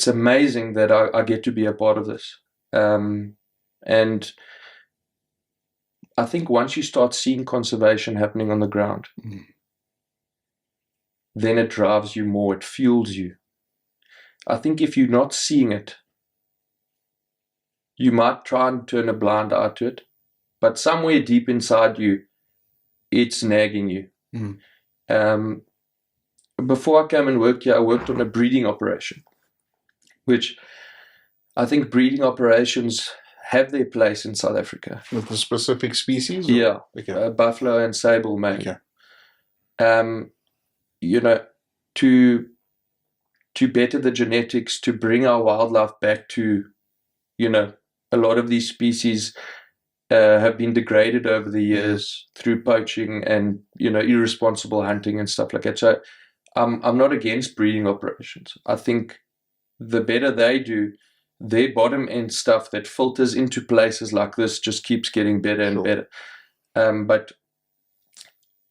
[SPEAKER 2] amazing that I get to be a part of this. And I think once you start seeing conservation happening on the ground, then it drives you more, it fuels you. I think if you're not seeing it, you might try and turn a blind eye to it, but somewhere deep inside you, it's nagging you. Before I came and worked here, I worked on a breeding operation, which I think breeding operations have their place in South Africa.
[SPEAKER 1] With the specific species?
[SPEAKER 2] Yeah,
[SPEAKER 1] okay.
[SPEAKER 2] Buffalo and sable mainly.
[SPEAKER 1] Okay.
[SPEAKER 2] To better the genetics, to bring our wildlife back to, a lot of these species have been degraded over the years through poaching and, irresponsible hunting and stuff like that. So I'm not against breeding operations. I think the better they do, their bottom end stuff that filters into places like this just keeps getting better and better. But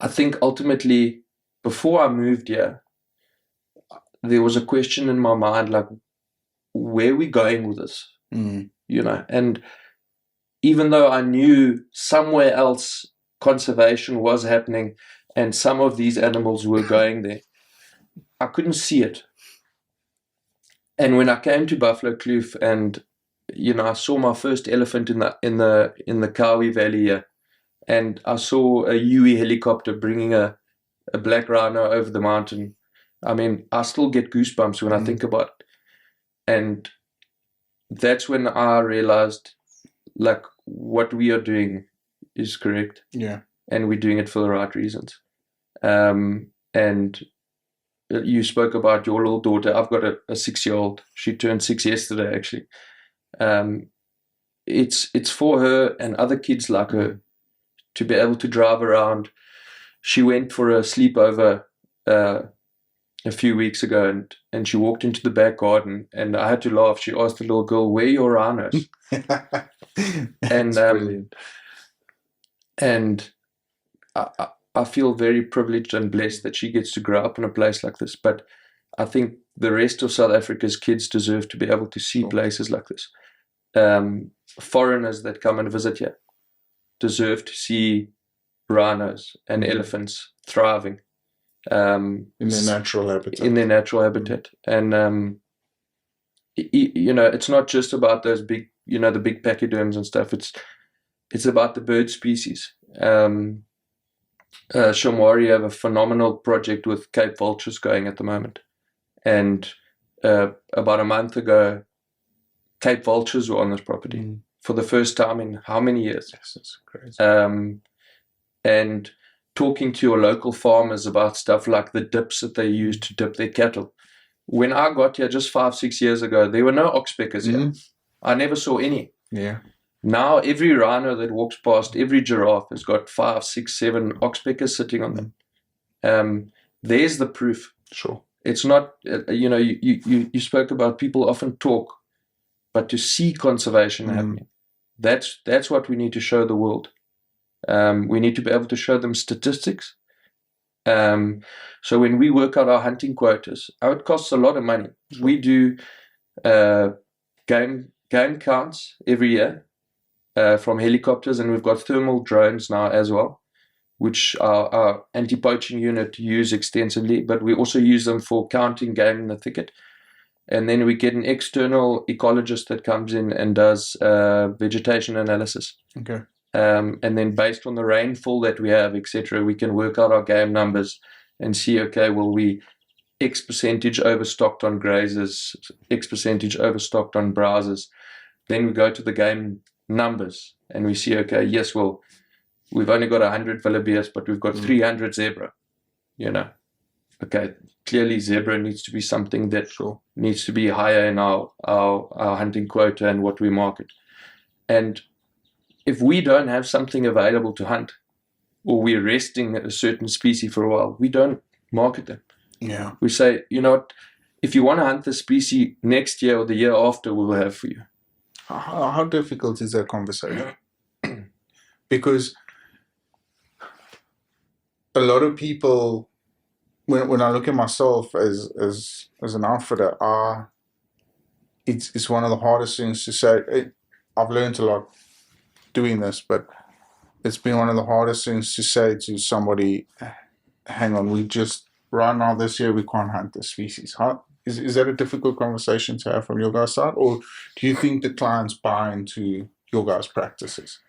[SPEAKER 2] I think ultimately, before I moved here, there was a question in my mind, like, where are we going with this? And even though I knew somewhere else conservation was happening and some of these animals were going there, I couldn't see it. And when I came to Buffalo Kloof and, I saw my first elephant in the Kawi Valley here, and I saw a UE helicopter bringing a black rhino over the mountain. I mean, I still get goosebumps when I think about it. And that's when I realized, like, what we are doing is correct.
[SPEAKER 1] Yeah.
[SPEAKER 2] And we're doing it for the right reasons. And you spoke about your little daughter. I've got a 6-year-old. She turned 6 yesterday, actually. It's for her and other kids like her to be able to drive around. She went for a sleepover a few weeks ago, and she walked into the back garden, and I had to laugh. She asked the little girl, "Where are your rhinos?" And
[SPEAKER 1] brilliant.
[SPEAKER 2] And I feel very privileged and blessed that she gets to grow up in a place like this. But I think the rest of South Africa's kids deserve to be able to see places like this. Foreigners that come and visit here deserve to see rhinos and elephants thriving
[SPEAKER 1] in their natural habitat.
[SPEAKER 2] And it's not just about those big, the big pachyderms and stuff. It's about the bird species. Shamwari have a phenomenal project with Cape vultures going at the moment, and about a month ago, Cape vultures were on this property for the first time in how many years?
[SPEAKER 1] Yes, that's crazy.
[SPEAKER 2] And talking to your local farmers about stuff like the dips that they use to dip their cattle. When I got here just 5-6 years ago, there were no oxpeckers here. I never saw any.
[SPEAKER 1] Yeah.
[SPEAKER 2] Now every rhino that walks past, every giraffe has got 5, 6, 7 oxpeckers sitting on them. There's the proof.
[SPEAKER 1] Sure.
[SPEAKER 2] It's not, you spoke about people often talk, but to see conservation happening, that's what we need to show the world. We need to be able to show them statistics. So when we work out our hunting quotas, it costs a lot of money. Sure. We do game counts every year from helicopters, and we've got thermal drones now as well, which our anti-poaching unit use extensively, but we also use them for counting game in the thicket. And then we get an external ecologist that comes in and does vegetation analysis.
[SPEAKER 1] Okay.
[SPEAKER 2] And then based on the rainfall that we have, etc., we can work out our game numbers and see, okay, well, we X percentage overstocked on grazers, X percentage overstocked on browsers. Then we go to the game numbers and we see, okay, yes, well, we've only got 100 wildebeest, but we've got 300 zebra, Okay, clearly zebra needs to be something that needs to be higher in our hunting quota and what we market. And if we don't have something available to hunt, or we're resting a certain species for a while, we don't market them.
[SPEAKER 1] Yeah.
[SPEAKER 2] We say, if you want to hunt the species next year or the year after, we will have for you.
[SPEAKER 1] How difficult is that conversation? Because a lot of people, when I look at myself as an outfitter, it's one of the hardest things to say. I've learned a lot doing this, but it's been one of the hardest things to say to somebody, hang on, right now this year we can't hunt this species. Is that a difficult conversation to have from your guys' side, or do you think the clients buy into your guys' practices?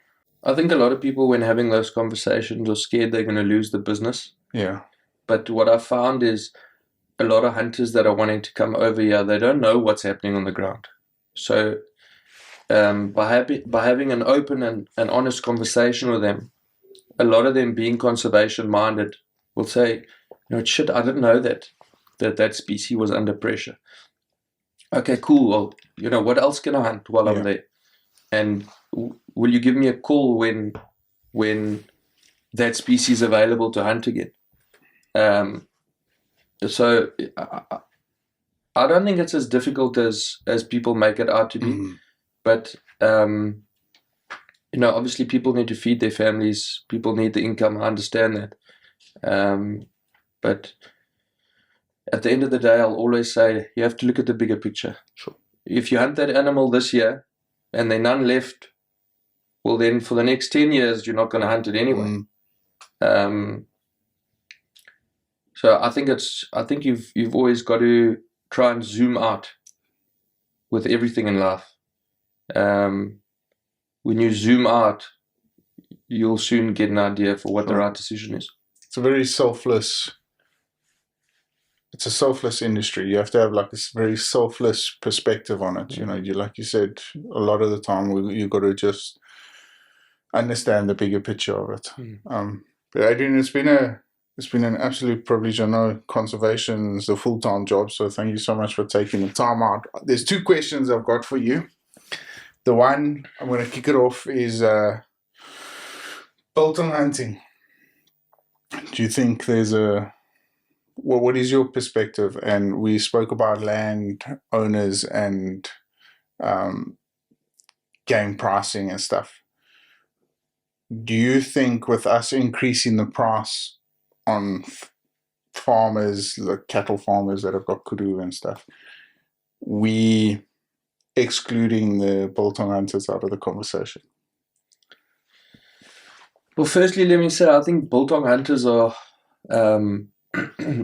[SPEAKER 2] I think a lot of people, when having those conversations, are scared they're going to lose the business.
[SPEAKER 1] Yeah.
[SPEAKER 2] But what I found is a lot of hunters that are wanting to come over here, they don't know what's happening on the ground. So by having an open and honest conversation with them, a lot of them, being conservation minded, will say, shit, I didn't know that species was under pressure. Okay, cool. Well, what else can I hunt while I'm there? And will you give me a call when that species is available to hunt again? So I don't think it's as difficult as people make it out to be. But, obviously people need to feed their families. People need the income. I understand that. But at the end of the day, I'll always say you have to look at the bigger picture.
[SPEAKER 1] Sure.
[SPEAKER 2] If you hunt that animal this year and there are none left, well, then for the next 10 years, you're not going to hunt it anyway. So I think you've always got to try and zoom out with everything in life. When you zoom out, you'll soon get an idea for what the right decision is.
[SPEAKER 1] It's a very selfless. It's a selfless industry. You have to have like this very selfless perspective on it. You like you said, a lot of the time you got to just understand the bigger picture of it. But Adrian, it's been a It's been an absolute privilege. I know conservation is a full-time job, so thank you so much for taking the time out. There's 2 questions I've got for you. The one, I'm going to kick it off, is biltong hunting. Do you think there's what is your perspective? And we spoke about land owners and game pricing and stuff. Do you think with us increasing the price on farmers, like cattle farmers that have got kudu and stuff, we excluding the biltong hunters out of the conversation?
[SPEAKER 2] Well, firstly, let me say I think biltong hunters are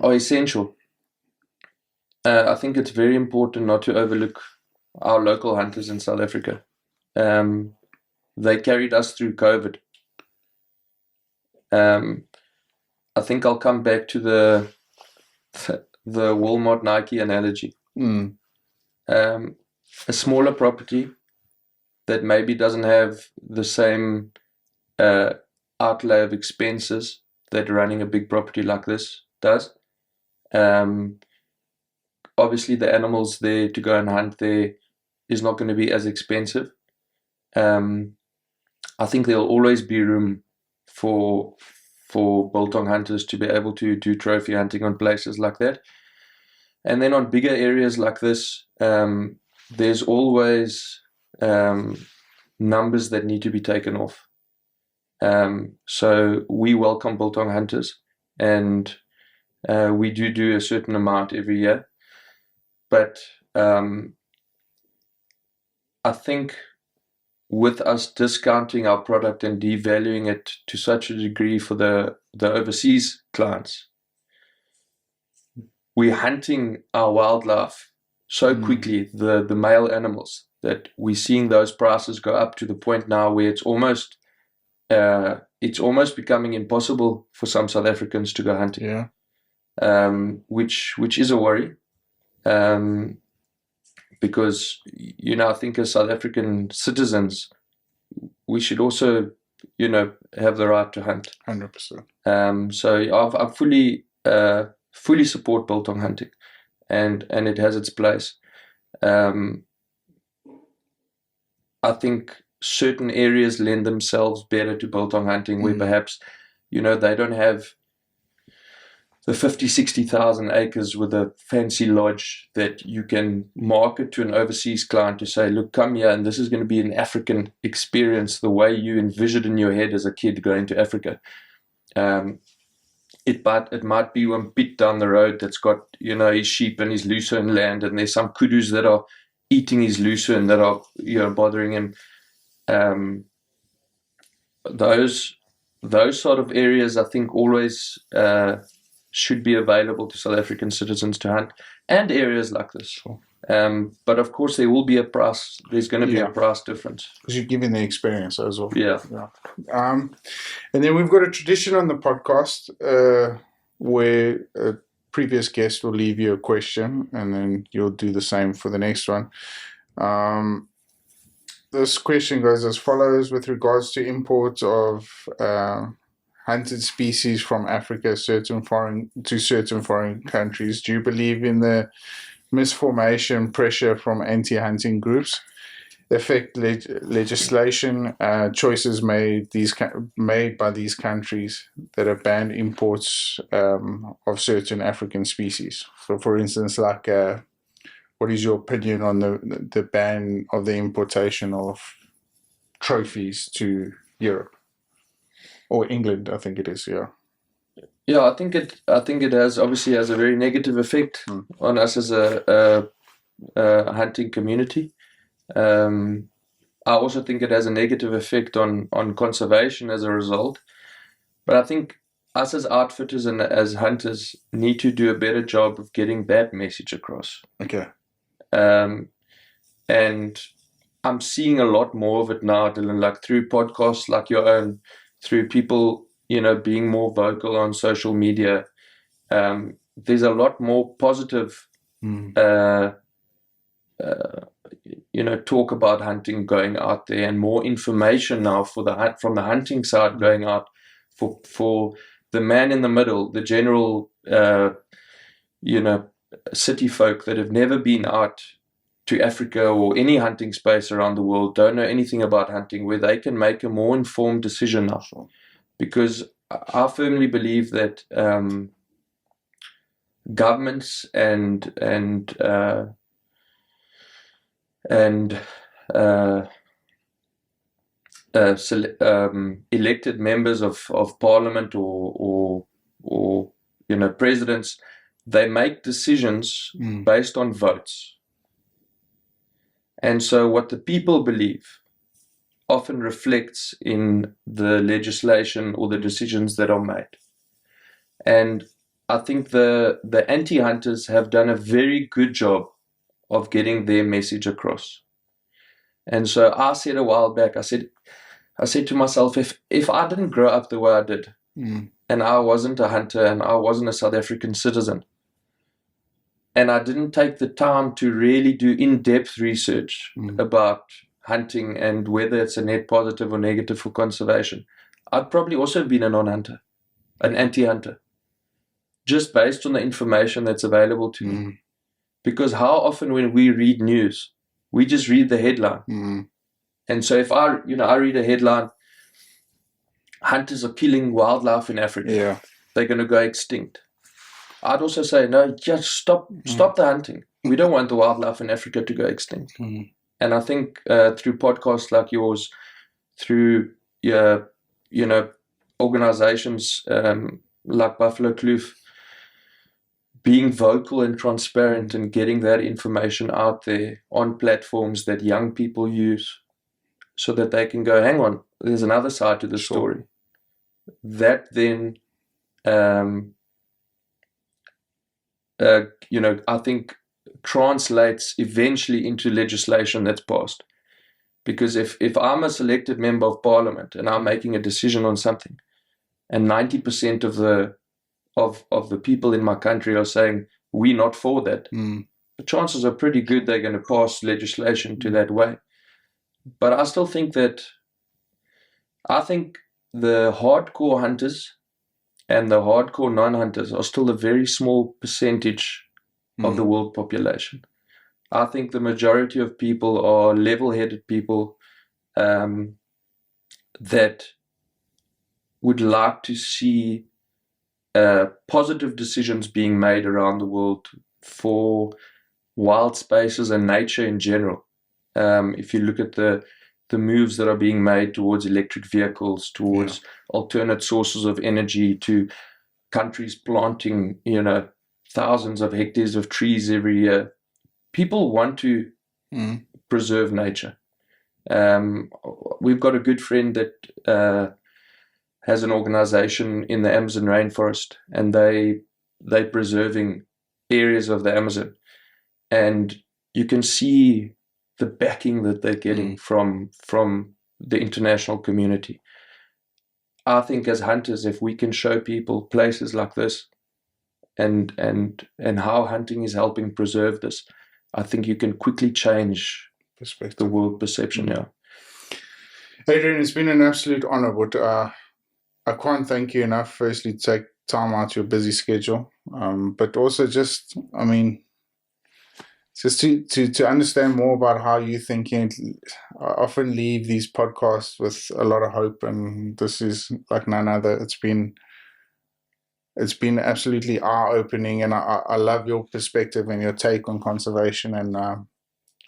[SPEAKER 2] essential. I think it's very important not to overlook our local hunters in South Africa. They carried us through COVID. I think I'll come back to the Walmart Nike analogy. A smaller property that maybe doesn't have the same outlay of expenses that running a big property like this does. Obviously, the animals there to go and hunt there is not going to be as expensive. I think there'll always be room for biltong hunters to be able to do trophy hunting on places like that. And then on bigger areas like this, there's always numbers that need to be taken off. So we welcome biltong hunters, and we do a certain amount every year. But I think with us discounting our product and devaluing it to such a degree for the overseas clients, we're hunting our wildlife so quickly, the male animals, that we're seeing those prices go up to the point now where it's almost becoming impossible for some South Africans to go hunting. Which is a worry. Because, I think as South African citizens, we should also, have the right to hunt.
[SPEAKER 1] 100%.
[SPEAKER 2] So I fully support biltong hunting, and it has its place. I think certain areas lend themselves better to biltong hunting, where perhaps, they don't have the 50, 60,000 acres with a fancy lodge that you can market to an overseas client to say, look, come here, and this is going to be an African experience, the way you envisioned in your head as a kid going to Africa. It might be one pit down the road that's got, his sheep and his lucerne land, and there's some kudus that are eating his lucerne that are, bothering him. Those sort of areas, I think, always should be available to South African citizens to hunt, and areas like this. But of course, there will be a price. There's going to be a price difference
[SPEAKER 1] because you're giving the experience as well.
[SPEAKER 2] Yeah.
[SPEAKER 1] And then we've got a tradition on the podcast where a previous guest will leave you a question, and then you'll do the same for the next one. This question goes as follows: with regards to imports of hunted species from Africa, certain foreign countries, do you believe in the misformation pressure from anti-hunting groups affect legislation choices made by these countries that have banned imports of certain African species? So, for instance, like what is your opinion on the ban of the importation of trophies to Europe? Or England, I think it is,
[SPEAKER 2] Yeah, I think it obviously has a very negative effect on us as a hunting community. I also think it has a negative effect on conservation as a result. But I think us as outfitters and as hunters need to do a better job of getting that message across.
[SPEAKER 1] Okay.
[SPEAKER 2] And I'm seeing a lot more of it now, Dylan, like through podcasts like your own, through people, being more vocal on social media. There's a lot more positive, talk about hunting going out there, and more information now from the hunting side going out for the man in the middle, the general, city folk that have never been out to Africa or any hunting space around the world, don't know anything about hunting, where they can make a more informed decision now.
[SPEAKER 1] Sure.
[SPEAKER 2] Because I firmly believe that governments and elected members of parliament or presidents, they make decisions based on votes. And so what the people believe often reflects in the legislation or the decisions that are made. And I think the anti-hunters have done a very good job of getting their message across. And so I said a while back, I said to myself, if I didn't grow up the way I did, and I wasn't a hunter and I wasn't a South African citizen, and I didn't take the time to really do in-depth research about hunting and whether it's a net positive or negative for conservation, I'd probably also been a non-hunter, an anti-hunter, just based on the information that's available to me. Because how often when we read news, we just read the headline. And so if I read a headline, hunters are killing wildlife in Africa, they're going to go extinct. I'd also say, no, just stop the hunting. We don't want the wildlife in Africa to go extinct. And I think through podcasts like yours, through organizations like Buffalo Kloof, being vocal and transparent and getting that information out there on platforms that young people use so that they can go, hang on, there's another side to the story. That then I think translates eventually into legislation that's passed. Because if I'm a selected member of parliament and I'm making a decision on something, and 90% of the people in my country are saying we're not for that, the chances are pretty good they're going to pass legislation to that way. But I still think the hardcore hunters and the hardcore non-hunters are still a very small percentage of the world population. I think the majority of people are level-headed people that would like to see positive decisions being made around the world for wild spaces and nature in general. If you look at the moves that are being made towards electric vehicles, towards alternate sources of energy, to countries planting, thousands of hectares of trees every year. People want to preserve nature. We've got a good friend that has an organization in the Amazon rainforest, and they're preserving areas of the Amazon. And you can see the backing that they're getting from the international community. I think as hunters, if we can show people places like this and how hunting is helping preserve this, I think you can quickly change the world perception.
[SPEAKER 1] Adrian, it's been an absolute honor, but I can't thank you enough, firstly, to take time out your busy schedule, but also just to understand more about how you think. I often leave these podcasts with a lot of hope, and this is like none other. It's been absolutely eye-opening, and I love your perspective and your take on conservation, and I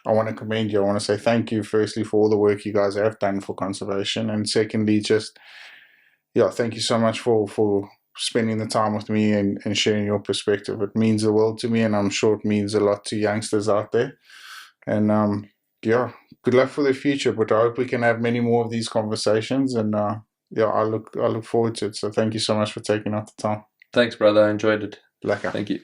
[SPEAKER 1] want to commend you. I want to say thank you, firstly, for all the work you guys have done for conservation, and secondly, just thank you so much for spending the time with me and sharing your perspective. It means the world to me, and I'm sure it means a lot to youngsters out there. And good luck for the future, but I hope we can have many more of these conversations, and I look forward to it. So thank you so much for taking out the time.
[SPEAKER 2] Thanks, brother. I enjoyed it.
[SPEAKER 1] Lekker.
[SPEAKER 2] Thank you.